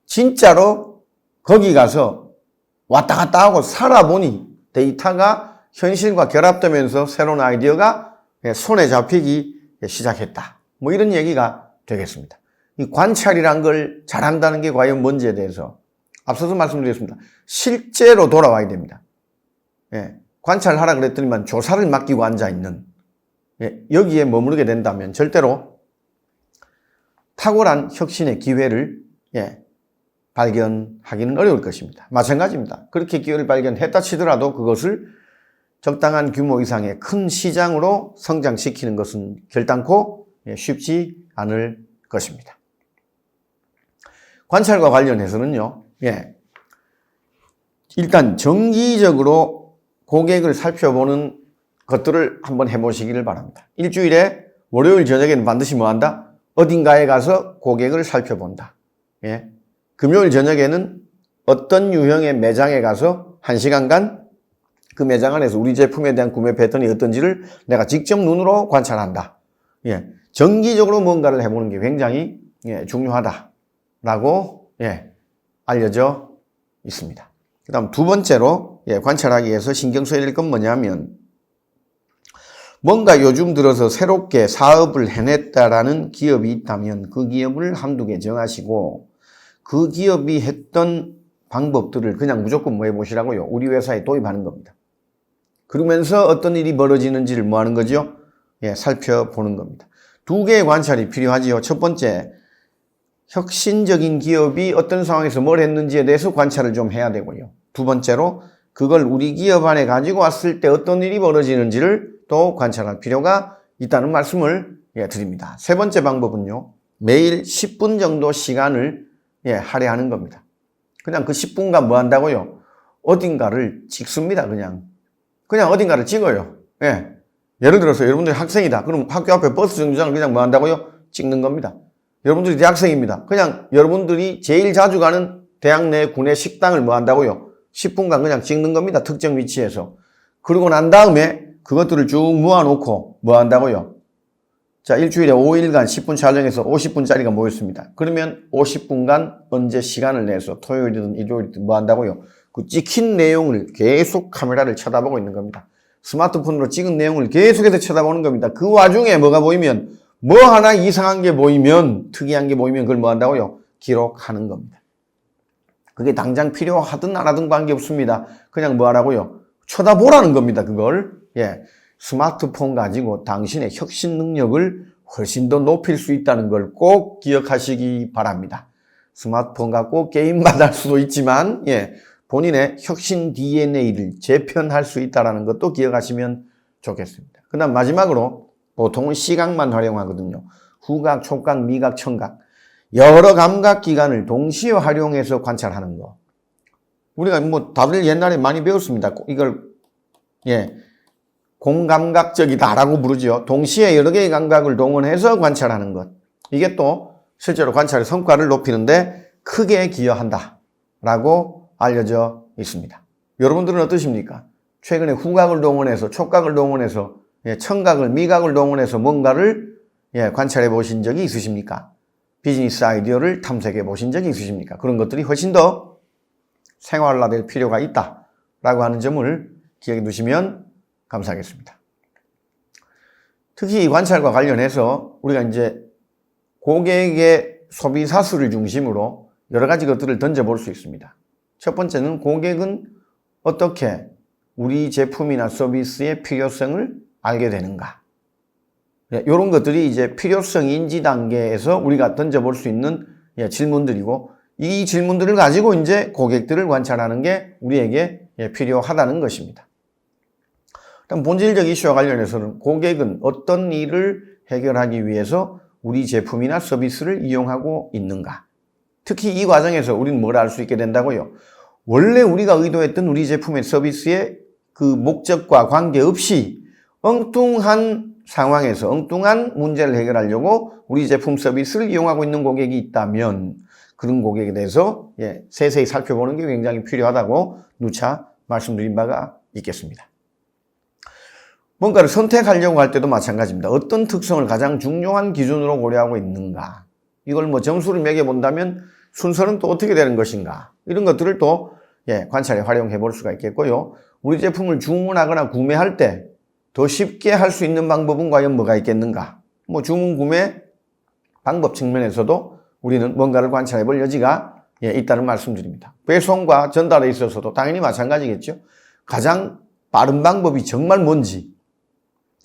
진짜로 거기 가서 왔다 갔다 하고 살아보니 데이터가 현실과 결합되면서 새로운 아이디어가 손에 잡히기 시작했다. 뭐 이런 얘기가 되겠습니다. 이 관찰이란 걸 잘한다는 게 과연 뭔지에 대해서 앞서서 말씀드렸습니다. 실제로 돌아와야 됩니다. 예, 관찰하라 그랬더니만 조사를 맡기고 앉아있는, 예, 여기에 머무르게 된다면 절대로 탁월한 혁신의 기회를, 예, 발견하기는 어려울 것입니다. 마찬가지입니다. 그렇게 기회를 발견했다 치더라도 그것을 적당한 규모 이상의 큰 시장으로 성장시키는 것은 결단코 쉽지 않을 것입니다. 관찰과 관련해서는요, 예, 일단 정기적으로 고객을 살펴보는 것들을 한번 해보시기를 바랍니다. 일주일에 월요일 저녁에는 반드시 뭐 한다? 어딘가에 가서 고객을 살펴본다. 예. 금요일 저녁에는 어떤 유형의 매장에 가서 1시간간 그 매장 안에서 우리 제품에 대한 구매 패턴이 어떤지를 내가 직접 눈으로 관찰한다. 예. 정기적으로 뭔가를 해보는 게 굉장히, 예, 중요하다라고, 예, 알려져 있습니다. 그 다음 두 번째로, 예, 관찰하기 위해서 신경 써야 될 건 뭐냐면, 뭔가 요즘 들어서 새롭게 사업을 해냈다라는 기업이 있다면 그 기업을 한두 개 정하시고 그 기업이 했던 방법들을 그냥 무조건 뭐 해보시라고요? 우리 회사에 도입하는 겁니다. 그러면서 어떤 일이 벌어지는지를 뭐 하는 거죠? 예, 살펴보는 겁니다. 두 개의 관찰이 필요하지요. 첫 번째, 혁신적인 기업이 어떤 상황에서 뭘 했는지에 대해서 관찰을 좀 해야 되고요. 두 번째로, 그걸 우리 기업 안에 가지고 왔을 때 어떤 일이 벌어지는지를 또 관찰할 필요가 있다는 말씀을, 예, 드립니다. 세 번째 방법은요, 매일 10분 정도 시간을, 예, 할애하는 겁니다. 그냥 그 10분간 뭐 한다고요? 어딘가를 찍습니다. 그냥 어딘가를 찍어요. 예. 예를 들어서 여러분들이 학생이다. 그럼 학교 앞에 버스 정류장을 그냥 뭐 한다고요? 찍는 겁니다. 여러분들이 대학생입니다. 그냥 여러분들이 제일 자주 가는 대학 내 구내 식당을 뭐 한다고요? 10분간 그냥 찍는 겁니다. 특정 위치에서. 그러고 난 다음에 그것들을 쭉 모아놓고 뭐 한다고요? 자, 일주일에 5일간 10분 촬영해서 50분짜리가 모였습니다. 그러면 50분간 언제 시간을 내서 토요일이든 일요일이든 뭐 한다고요? 그 찍힌 내용을 계속 카메라를 쳐다보고 있는 겁니다. 스마트폰으로 찍은 내용을 계속해서 쳐다보는 겁니다. 그 와중에 뭐가 보이면, 뭐 하나 이상한 게 보이면, 특이한 게 보이면 그걸 뭐 한다고요? 기록하는 겁니다. 그게 당장 필요하든 안 하든 관계없습니다. 그냥 뭐 하라고요? 쳐다보라는 겁니다. 그걸. 예. 스마트폰 가지고 당신의 혁신 능력을 훨씬 더 높일 수 있다는 걸 꼭 기억하시기 바랍니다. 스마트폰 갖고 게임만 할 수도 있지만, 예, 본인의 혁신 DNA를 재편할 수 있다는 것도 기억하시면 좋겠습니다. 그 다음 마지막으로 보통은 시각만 활용하거든요. 후각, 촉각, 미각, 청각. 여러 감각기관을 동시에 활용해서 관찰하는 거. 우리가 뭐 다들 옛날에 많이 배웠습니다. 이걸, 예, 공감각적이다라고 부르죠. 동시에 여러 개의 감각을 동원해서 관찰하는 것. 이게 또 실제로 관찰의 성과를 높이는데 크게 기여한다라고 알려져 있습니다. 여러분들은 어떠십니까? 최근에 후각을 동원해서, 촉각을 동원해서, 예, 청각을, 미각을 동원해서 뭔가를, 예, 관찰해 보신 적이 있으십니까? 비즈니스 아이디어를 탐색해 보신 적이 있으십니까? 그런 것들이 훨씬 더 생활화될 필요가 있다라고 하는 점을 기억해 두시면 감사하겠습니다. 특히 이 관찰과 관련해서 우리가 이제 고객의 소비 사수를 중심으로 여러 가지 것들을 던져볼 수 있습니다. 첫 번째는 고객은 어떻게 우리 제품이나 서비스의 필요성을 알게 되는가. 이런 것들이 이제 필요성 인지 단계에서 우리가 던져볼 수 있는, 예, 질문들이고, 이 질문들을 가지고 이제 고객들을 관찰하는 게 우리에게, 예, 필요하다는 것입니다. 본질적 이슈와 관련해서는 고객은 어떤 일을 해결하기 위해서 우리 제품이나 서비스를 이용하고 있는가. 특히 이 과정에서 우리는 뭘 알 수 있게 된다고요? 원래 우리가 의도했던 우리 제품의 서비스의 그 목적과 관계없이 엉뚱한 상황에서 엉뚱한 문제를 해결하려고 우리 제품 서비스를 이용하고 있는 고객이 있다면 그런 고객에 대해서, 예, 세세히 살펴보는 게 굉장히 필요하다고 누차 말씀드린 바가 있겠습니다. 뭔가를 선택하려고 할 때도 마찬가지입니다. 어떤 특성을 가장 중요한 기준으로 고려하고 있는가. 이걸 뭐 점수를 매겨본다면 순서는 또 어떻게 되는 것인가. 이런 것들을 또, 예, 관찰에 활용해 볼 수가 있겠고요. 우리 제품을 주문하거나 구매할 때 더 쉽게 할 수 있는 방법은 과연 뭐가 있겠는가. 뭐 주문 구매 방법 측면에서도 우리는 뭔가를 관찰해 볼 여지가 있다는 말씀드립니다. 배송과 전달에 있어서도 당연히 마찬가지겠죠. 가장 빠른 방법이 정말 뭔지,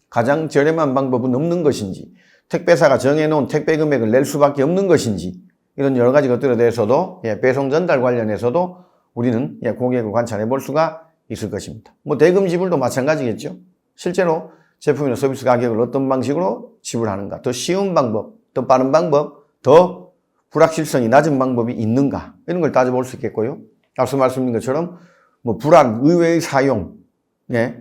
가장 저렴한 방법은 없는 것인지, 택배사가 정해놓은 택배 금액을 낼 수밖에 없는 것인지, 이런 여러 가지 것들에 대해서도 배송 전달 관련해서도 우리는 고객을 관찰해 볼 수가 있을 것입니다. 뭐 대금 지불도 마찬가지겠죠. 실제로 제품이나 서비스 가격을 어떤 방식으로 지불하는가, 더 쉬운 방법, 더 빠른 방법, 더 불확실성이 낮은 방법이 있는가, 이런 걸 따져볼 수 있겠고요. 앞서 말씀드린 것처럼 뭐 불안, 의외의 사용,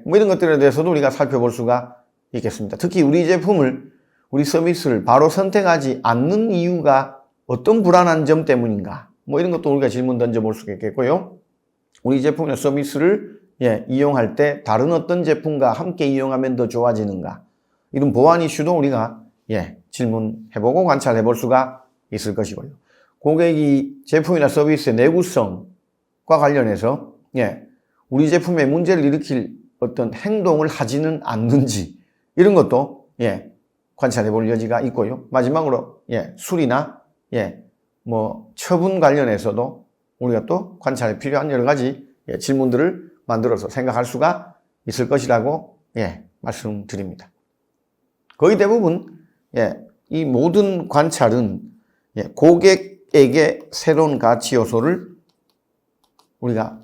뭐 이런 것들에 대해서도 우리가 살펴볼 수가 있겠습니다. 특히 우리 제품을, 우리 서비스를 바로 선택하지 않는 이유가 어떤 불안한 점 때문인가, 뭐 이런 것도 우리가 질문 던져볼 수가 있겠고요. 우리 제품이나 서비스를 이용할 때 다른 어떤 제품과 함께 이용하면 더 좋아지는가, 이런 보안 이슈도 우리가 질문해보고 관찰해볼 수가 있을 것이고요. 고객이 제품이나 서비스의 내구성과 관련해서 우리 제품에 문제를 일으킬 어떤 행동을 하지는 않는지, 이런 것도 관찰해볼 여지가 있고요. 마지막으로 수리나 뭐 처분 관련해서도 우리가 또 관찰에 필요한 여러 가지 질문들을 만들어서 생각할 수가 있을 것이라고 말씀드립니다. 거의 대부분 이 모든 관찰은 고객에게 새로운 가치 요소를 우리가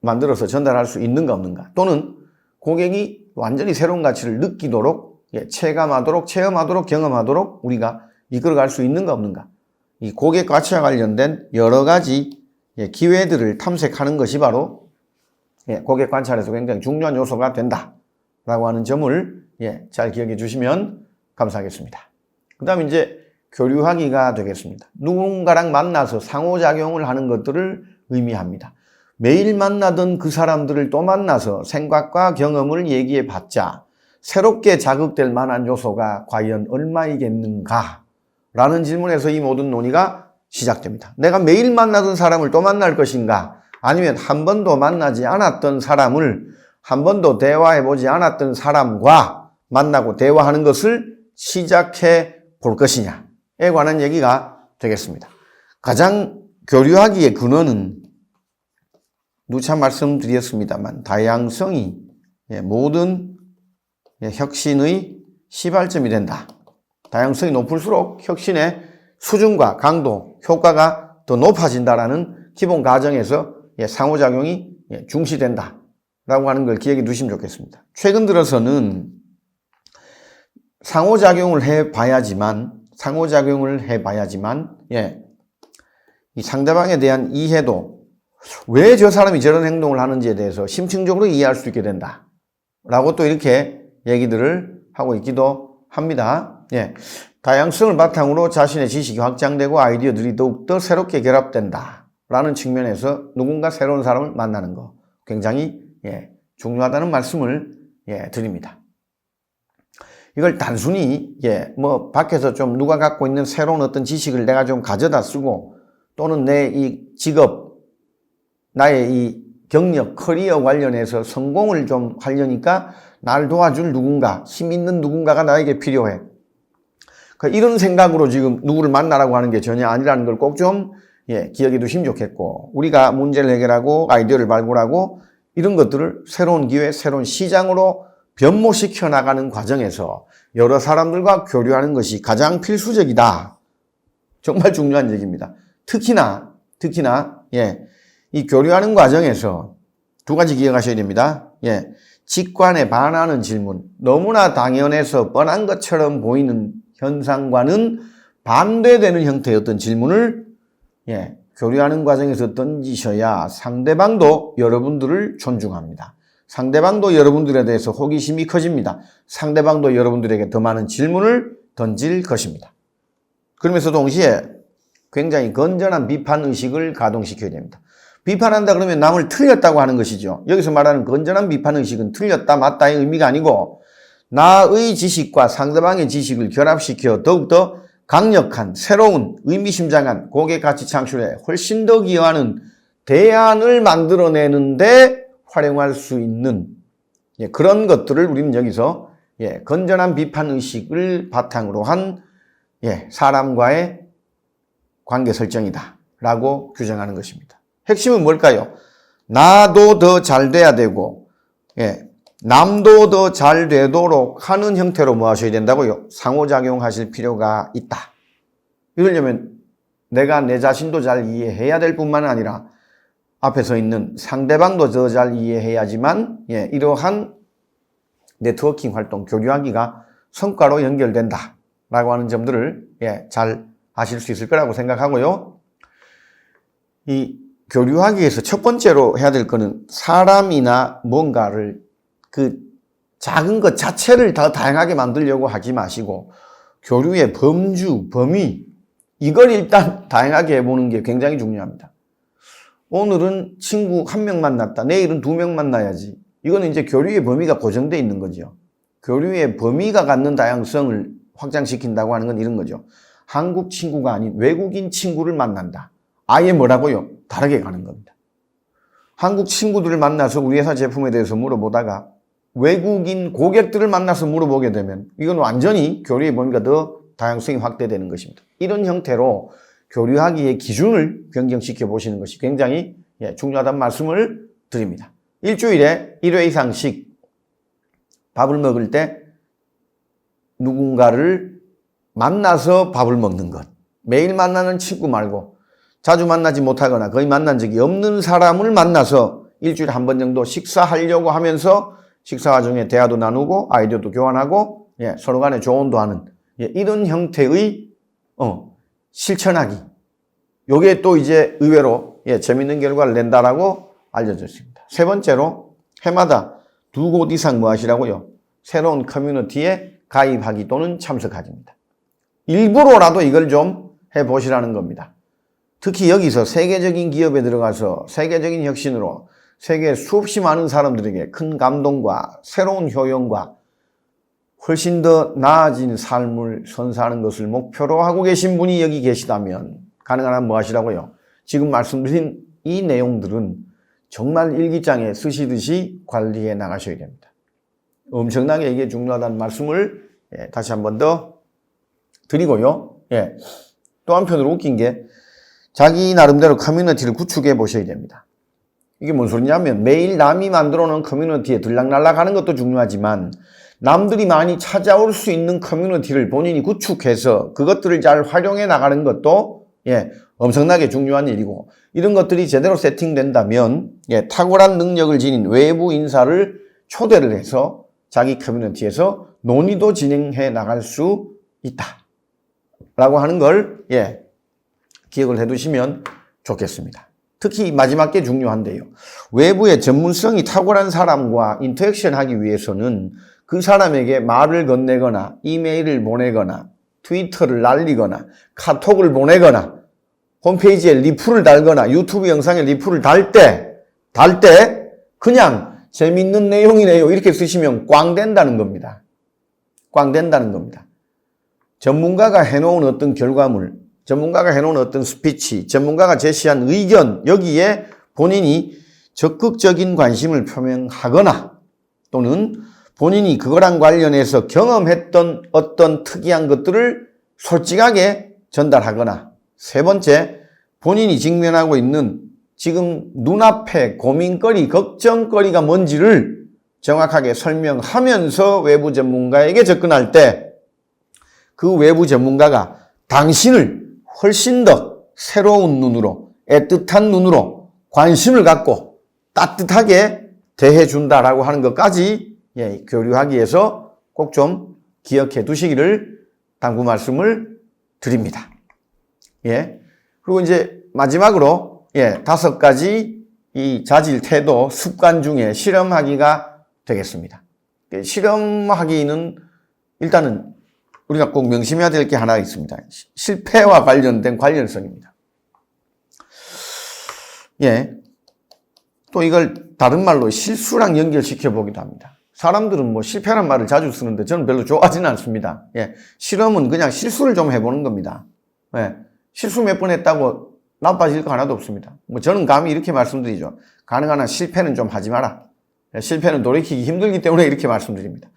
만들어서 전달할 수 있는가 없는가, 또는 고객이 완전히 새로운 가치를 느끼도록 체감하도록, 체험하도록, 경험하도록 우리가 이끌어갈 수 있는가 없는가, 이 고객 가치와 관련된 여러 가지 기회들을 탐색하는 것이 바로 고객 관찰에서 굉장히 중요한 요소가 된다라고 하는 점을 잘 기억해 주시면 감사하겠습니다. 그 다음에 이제 교류하기가 되겠습니다. 누군가랑 만나서 상호작용을 하는 것들을 의미합니다. 매일 만나던 그 사람들을 또 만나서 생각과 경험을 얘기해 봤자 새롭게 자극될 만한 요소가 과연 얼마이겠는가 라는 질문에서 이 모든 논의가 시작됩니다. 내가 매일 만나던 사람을 또 만날 것인가, 아니면 한 번도 만나지 않았던 사람을, 한 번도 대화해 보지 않았던 사람과 만나고 대화하는 것을 시작해 볼 것이냐에 관한 얘기가 되겠습니다. 가장 교류하기의 근원은 누차 말씀드렸습니다만 다양성이 모든 혁신의 시발점이 된다. 다양성이 높을수록 혁신의 수준과 강도, 효과가 더 높아진다라는 기본 가정에서 상호작용이 중시된다라고 하는 걸 기억해 두시면 좋겠습니다. 최근 들어서는 상호작용을 해봐야지만 이 상대방에 대한 이해도, 왜 저 사람이 저런 행동을 하는지에 대해서 심층적으로 이해할 수 있게 된다 라고 또 이렇게 얘기들을 하고 있기도 합니다. 다양성을 바탕으로 자신의 지식이 확장되고 아이디어들이 더욱더 새롭게 결합된다 라는 측면에서 누군가 새로운 사람을 만나는 거 굉장히 중요하다는 말씀을 드립니다. 이걸 단순히 뭐 밖에서 좀 누가 갖고 있는 새로운 어떤 지식을 내가 좀 가져다 쓰고, 또는 내 이 직업, 나의 이 경력, 커리어 관련해서 성공을 좀 하려니까 나를 도와줄 누군가, 힘 있는 누군가가 나에게 필요해. 이런 생각으로 지금 누구를 만나라고 하는 게 전혀 아니라는 걸 꼭 좀 기억해 두시면 좋겠고, 우리가 문제를 해결하고 아이디어를 발굴하고 이런 것들을 새로운 기회, 새로운 시장으로 변모시켜 나가는 과정에서 여러 사람들과 교류하는 것이 가장 필수적이다. 정말 중요한 얘기입니다. 특히나 이 교류하는 과정에서 두 가지 기억하셔야 됩니다. 직관에 반하는 질문, 너무나 당연해서 뻔한 것처럼 보이는 현상과는 반대되는 형태의 어떤 질문을 교류하는 과정에서 던지셔야 상대방도 여러분들을 존중합니다. 상대방도 여러분들에 대해서 호기심이 커집니다. 상대방도 여러분들에게 더 많은 질문을 던질 것입니다. 그러면서 동시에 굉장히 건전한 비판 의식을 가동시켜야 됩니다. 비판한다 그러면 남을 틀렸다고 하는 것이죠. 여기서 말하는 건전한 비판 의식은 틀렸다 맞다의 의미가 아니고, 나의 지식과 상대방의 지식을 결합시켜 더욱더 강력한, 새로운, 의미심장한 고객 가치 창출에 훨씬 더 기여하는 대안을 만들어내는데 활용할 수 있는 그런 것들을 우리는 여기서 건전한 비판 의식을 바탕으로 한 사람과의 관계 설정이다 라고 규정하는 것입니다. 핵심은 뭘까요? 나도 더 잘 돼야 되고 남도 더 잘 되도록 하는 형태로 뭐 하셔야 된다고요? 상호작용하실 필요가 있다. 이러려면 내가 내 자신도 잘 이해해야 될 뿐만 아니라 앞에 서 있는 상대방도 더 잘 이해해야지만 이러한 네트워킹 활동, 교류하기가 성과로 연결된다 라고 하는 점들을 잘 아실 수 있을 거라고 생각하고요. 이 교류하기에서 첫 번째로 해야 될 거는 사람이나 뭔가를 그 작은 것 자체를 더 다양하게 만들려고 하지 마시고 교류의 범주, 범위 이걸 일단 다양하게 해보는 게 굉장히 중요합니다. 오늘은 친구 1명 만났다. 내일은 2명 만나야지. 이거는 이제 교류의 범위가 고정되어 있는 거죠. 교류의 범위가 갖는 다양성을 확장시킨다고 하는 건 이런 거죠. 한국 친구가 아닌 외국인 친구를 만난다. 아예 뭐라고요? 다르게 가는 겁니다. 한국 친구들을 만나서 우리 회사 제품에 대해서 물어보다가 외국인 고객들을 만나서 물어보게 되면 이건 완전히 교류의 범위가 더 다양성이 확대되는 것입니다. 이런 형태로 교류하기의 기준을 변경시켜 보시는 것이 굉장히 중요하다는 말씀을 드립니다. 일주일에 1회 이상씩 밥을 먹을 때 누군가를 만나서 밥을 먹는 것. 매일 만나는 친구 말고 자주 만나지 못하거나 거의 만난 적이 없는 사람을 만나서 일주일에 한 번 정도 식사하려고 하면서 식사 과정에 대화도 나누고 아이디어도 교환하고 서로 간에 조언도 하는 이런 형태의 실천하기. 요게 또 이제 의외로 재밌는 결과를 낸다라고 알려져 있습니다. 세 번째로 해마다 2곳 이상 뭐 하시라고요? 새로운 커뮤니티에 가입하기 또는 참석하기입니다. 일부러라도 이걸 좀 해보시라는 겁니다. 특히 여기서 세계적인 기업에 들어가서 세계적인 혁신으로 세계 수없이 많은 사람들에게 큰 감동과 새로운 효용과 훨씬 더 나아진 삶을 선사하는 것을 목표로 하고 계신 분이 여기 계시다면 가능한 뭐 하시라고요? 지금 말씀드린 이 내용들은 정말 일기장에 쓰시듯이 관리해 나가셔야 됩니다. 엄청나게 이게 중요하다는 말씀을 다시 한 번 더 드리고요. 또 한편으로 웃긴 게 자기 나름대로 커뮤니티를 구축해 보셔야 됩니다. 이게 뭔 소리냐면 매일 남이 만들어 놓은 커뮤니티에 들락날락 하는 것도 중요하지만 남들이 많이 찾아올 수 있는 커뮤니티를 본인이 구축해서 그것들을 잘 활용해 나가는 것도 엄청나게 중요한 일이고 이런 것들이 제대로 세팅된다면 탁월한 능력을 지닌 외부 인사를 초대를 해서 자기 커뮤니티에서 논의도 진행해 나갈 수 있다 라고 하는 걸 기억을 해 두시면 좋겠습니다. 특히 마지막 게 중요한데요. 외부의 전문성이 탁월한 사람과 인터랙션 하기 위해서는 그 사람에게 말을 건네거나 이메일을 보내거나 트위터를 날리거나 카톡을 보내거나 홈페이지에 리플을 달거나 유튜브 영상에 리플을 달 때 그냥 재밌는 내용이네요 이렇게 쓰시면 꽝 된다는 겁니다. 꽝 된다는 겁니다. 전문가가 해놓은 어떤 결과물, 전문가가 해놓은 어떤 스피치, 전문가가 제시한 의견 여기에 본인이 적극적인 관심을 표명하거나 또는 본인이 그거랑 관련해서 경험했던 어떤 특이한 것들을 솔직하게 전달하거나 세 번째, 본인이 직면하고 있는 지금 눈앞에 고민거리, 걱정거리가 뭔지를 정확하게 설명하면서 외부 전문가에게 접근할 때 그 외부 전문가가 당신을 훨씬 더 새로운 눈으로, 애틋한 눈으로 관심을 갖고 따뜻하게 대해준다라고 하는 것까지 교류하기 위해서 꼭 좀 기억해 두시기를 당부 말씀을 드립니다. 그리고 이제 마지막으로 5가지 이 자질, 태도, 습관 중에 실험하기가 되겠습니다. 실험하기는 일단은 우리가 꼭 명심해야 될 게 하나 있습니다. 실패와 관련된 관련성입니다. 또 이걸 다른 말로 실수랑 연결시켜 보기도 합니다. 사람들은 뭐 실패란 말을 자주 쓰는데 저는 별로 좋아하지는 않습니다. 실험은 그냥 실수를 좀 해보는 겁니다. 실수 몇 번 했다고 나빠질 거 하나도 없습니다. 뭐 저는 감히 이렇게 말씀드리죠. 가능한 한 실패는 좀 하지 마라. 실패는 돌이키기 힘들기 때문에 이렇게 말씀드립니다.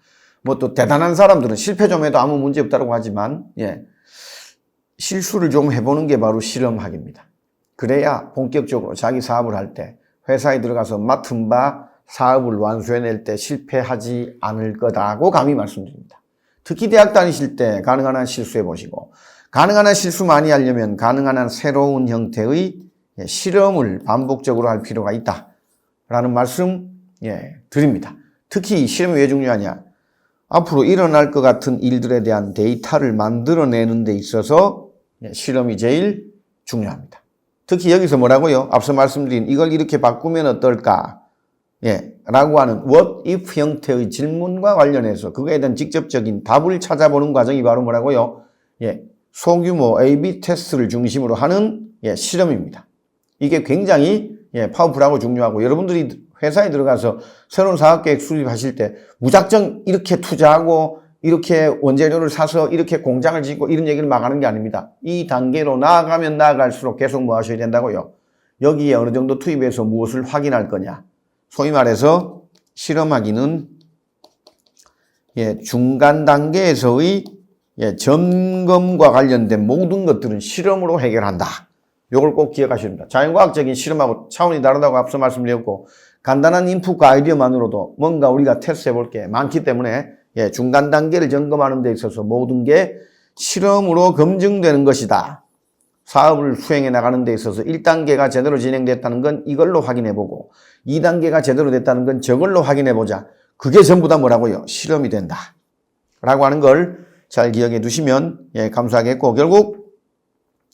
뭐 또 대단한 사람들은 실패 좀 해도 아무 문제 없다고 하지만 실수를 좀 해보는 게 바로 실험학입니다. 그래야 본격적으로 자기 사업을 할 때 회사에 들어가서 맡은 바 사업을 완수해낼 때 실패하지 않을 거다고 감히 말씀드립니다. 특히 대학 다니실 때 가능한 한 실수해 보시고, 가능한 한 실수 많이 하려면 가능한 한 새로운 형태의 실험을 반복적으로 할 필요가 있다라는 말씀 드립니다. 특히 실험이 왜 중요하냐? 앞으로 일어날 것 같은 일들에 대한 데이터를 만들어내는 데 있어서 실험이 제일 중요합니다. 특히 여기서 뭐라고요? 앞서 말씀드린 이걸 이렇게 바꾸면 어떨까? 라고 하는 what if 형태의 질문과 관련해서 그거에 대한 직접적인 답을 찾아보는 과정이 바로 뭐라고요? 소규모 A/B 테스트를 중심으로 하는 실험입니다. 이게 굉장히 파워풀하고 중요하고, 여러분들이 회사에 들어가서 새로운 사업계획 수립하실 때 무작정 이렇게 투자하고 이렇게 원재료를 사서 이렇게 공장을 짓고 이런 얘기를 막 하는 게 아닙니다. 이 단계로 나아가면 나아갈수록 계속 뭐 하셔야 된다고요? 여기에 어느 정도 투입해서 무엇을 확인할 거냐? 소위 말해서 실험하기는 중간 단계에서의 점검과 관련된 모든 것들은 실험으로 해결한다. 이걸 꼭 기억하셔야 됩니다. 자연과학적인 실험하고 차원이 다르다고 앞서 말씀드렸고, 간단한 인풋과 아이디어만으로도 뭔가 우리가 테스트해 볼 게 많기 때문에 중간 단계를 점검하는 데 있어서 모든 게 실험으로 검증되는 것이다. 사업을 수행해 나가는 데 있어서 1단계가 제대로 진행됐다는 건 이걸로 확인해보고, 2단계가 제대로 됐다는 건 저걸로 확인해보자. 그게 전부 다 뭐라고요? 실험이 된다. 라고 하는 걸 잘 기억해 두시면 감사하겠고, 결국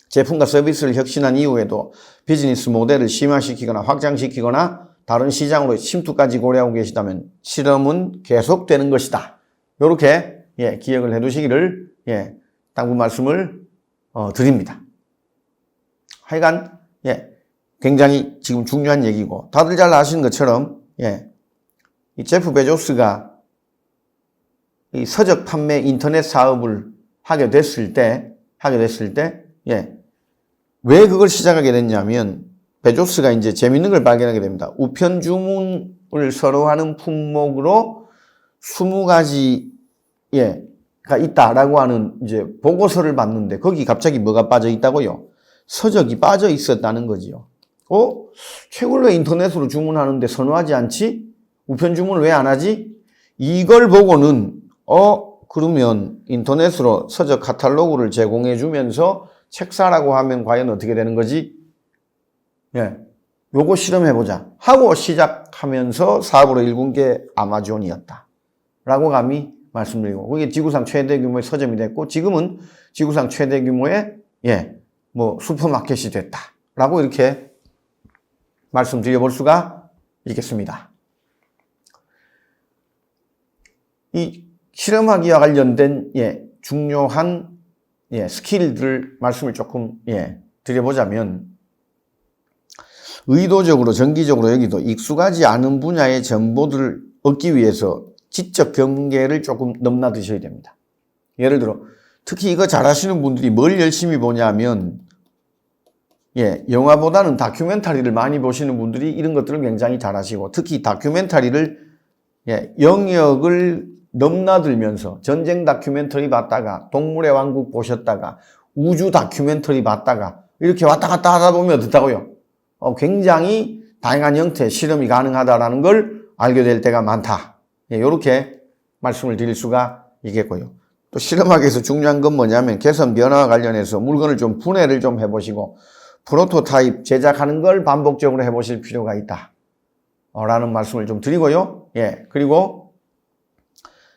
제품과 서비스를 혁신한 이후에도 비즈니스 모델을 심화시키거나 확장시키거나 다른 시장으로 침투까지 고려하고 계시다면 실험은 계속되는 것이다. 이렇게 기억을 해 두시기를 당부 말씀을 드립니다. 하여간 굉장히 지금 중요한 얘기고, 다들 잘 아시는 것처럼 이 제프 베조스가 이 서적 판매 인터넷 사업을 하게 됐을 때 왜 그걸 시작하게 됐냐면, 베조스가 이제 재밌는 걸 발견하게 됩니다. 우편 주문을 서로 하는 품목으로 20가지가 있다라고 하는 이제 보고서를 봤는데, 거기 갑자기 뭐가 빠져 있다고요? 서적이 빠져 있었다는 거지요. 책을 왜 인터넷으로 주문하는데 선호하지 않지? 우편 주문을 왜 안 하지? 이걸 보고는 그러면 인터넷으로 서적 카탈로그를 제공해 주면서 책 사라고 하면 과연 어떻게 되는 거지? 요거 실험해보자 하고 시작하면서 사업으로 일군 게 아마존이었다 라고 감히 말씀드리고, 그게 지구상 최대 규모의 서점이 됐고, 지금은 지구상 최대 규모의 슈퍼마켓이 됐다 라고 이렇게 말씀드려볼 수가 있겠습니다. 이 실험하기와 관련된 중요한 스킬들 말씀을 조금 드려보자면, 의도적으로 정기적으로 여기도 익숙하지 않은 분야의 정보들을 얻기 위해서 지적 경계를 조금 넘나드셔야 됩니다. 예를 들어 특히 이거 잘하시는 분들이 뭘 열심히 보냐면, 영화보다는 다큐멘터리를 많이 보시는 분들이 이런 것들을 굉장히 잘하시고, 특히 다큐멘터리를 영역을 넘나들면서 전쟁 다큐멘터리 봤다가 동물의 왕국 보셨다가 우주 다큐멘터리 봤다가 이렇게 왔다 갔다 하다 보면 어떻다고요? 굉장히 다양한 형태의 실험이 가능하다라는 걸 알게 될 때가 많다. 이렇게 말씀을 드릴 수가 있겠고요. 또 실험학에서 중요한 건 뭐냐면, 개선 변화와 관련해서 물건을 좀 분해를 좀 해보시고 프로토타입 제작하는 걸 반복적으로 해보실 필요가 있다 라는 말씀을 좀 드리고요. 그리고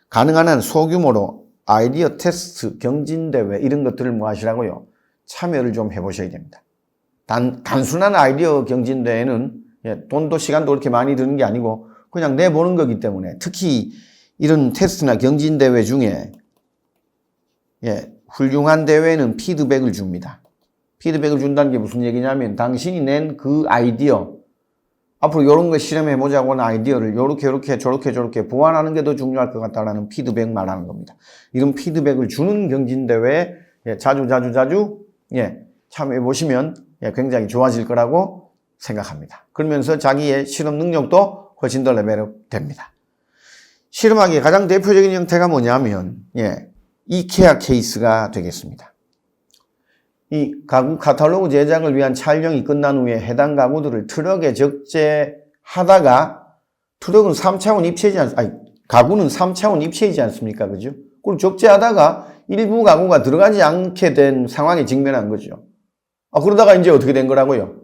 가능한 한 소규모로 아이디어 테스트, 경진대회 이런 것들을 뭐 하시라고요? 참여를 좀 해보셔야 됩니다. 단순한 아이디어 경진대회는 돈도 시간도 그렇게 많이 드는 게 아니고 그냥 내보는 거기 때문에, 특히 이런 테스트나 경진대회 중에 훌륭한 대회는 피드백을 줍니다. 피드백을 준다는 게 무슨 얘기냐면, 당신이 낸 그 아이디어, 앞으로 이런 거 실험해보자고 하는 아이디어를 요렇게 저렇게 보완하는 게 더 중요할 것 같다라는 피드백 말하는 겁니다. 이런 피드백을 주는 경진대회에 자주 참여해보시면 굉장히 좋아질 거라고 생각합니다. 그러면서 자기의 실험 능력도 훨씬 더 레벨업 됩니다. 실험하기의 가장 대표적인 형태가 뭐냐면 이케아 케이스가 되겠습니다. 이 가구 카탈로그 제작을 위한 촬영이 끝난 후에 해당 가구들을 트럭에 적재하다가 트럭은 3차원 입체이지 가구는 3차원 입체이지 않습니까? 그죠? 그걸 적재하다가 일부 가구가 들어가지 않게 된 상황에 직면한 거죠. 그러다가 이제 어떻게 된 거라고요?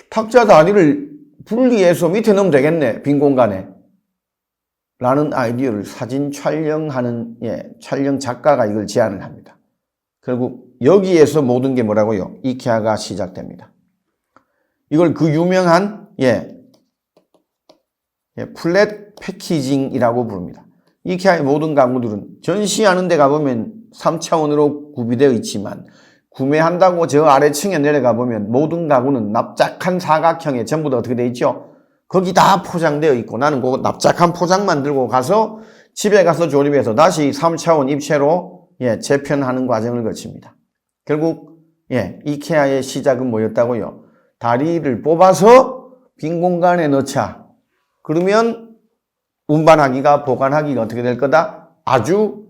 탁자 다리를 분리해서 밑에 넣으면 되겠네, 빈 공간에. 라는 아이디어를 사진 촬영하는, 촬영 작가가 이걸 제안을 합니다. 결국 여기에서 모든 게 뭐라고요? 이케아가 시작됩니다. 이걸 그 유명한, 플랫 패키징이라고 부릅니다. 이케아의 모든 가구들은 전시하는 데 가보면 3차원으로 구비되어 있지만 구매한다고 저 아래층에 내려가 보면 모든 가구는 납작한 사각형에 전부 다 어떻게 되어 있죠? 거기 다 포장되어 있고 나는 그 납작한 포장만 들고 가서 집에 가서 조립해서 다시 3차원 입체로 재편하는 과정을 거칩니다. 결국 이케아의 시작은 뭐였다고요? 다리를 뽑아서 빈 공간에 넣자. 그러면 운반하기가 보관하기가 어떻게 될 거다? 아주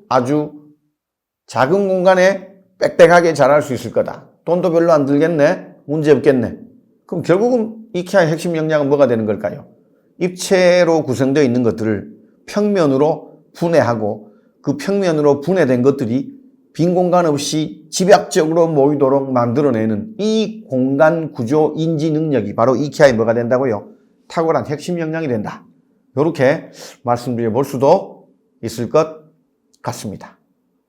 작은 공간에 빽빽하게 자랄 수 있을 거다. 돈도 별로 안 들겠네. 문제 없겠네. 그럼 결국은 이케아의 핵심 역량은 뭐가 되는 걸까요? 입체로 구성되어 있는 것들을 평면으로 분해하고 그 평면으로 분해된 것들이 빈 공간 없이 집약적으로 모이도록 만들어내는 이 공간 구조 인지 능력이 바로 이케아의 뭐가 된다고요? 탁월한 핵심 역량이 된다. 이렇게 말씀드려 볼 수도 있을 것 같습니다.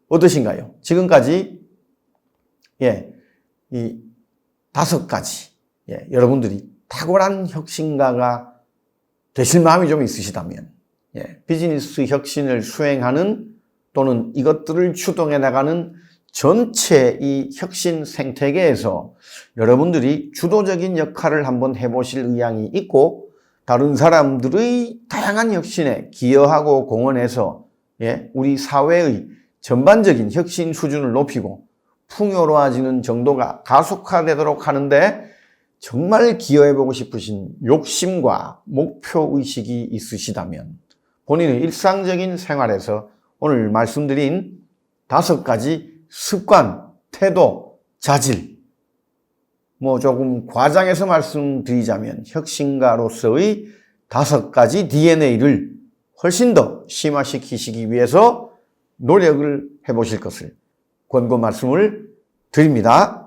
어떠신가요? 지금까지 이 5가지 여러분들이 탁월한 혁신가가 되실 마음이 좀 있으시다면 비즈니스 혁신을 수행하는 또는 이것들을 추동해 나가는 전체 이 혁신 생태계에서 여러분들이 주도적인 역할을 한번 해보실 의향이 있고 다른 사람들의 다양한 혁신에 기여하고 공헌해서 우리 사회의 전반적인 혁신 수준을 높이고 풍요로워지는 정도가 가속화되도록 하는데 정말 기여해보고 싶으신 욕심과 목표의식이 있으시다면 본인의 일상적인 생활에서 오늘 말씀드린 5가지 습관, 태도, 자질 조금 과장해서 말씀드리자면 혁신가로서의 5가지 DNA를 훨씬 더 심화시키시기 위해서 노력을 해보실 것을 권고 말씀을 드립니다.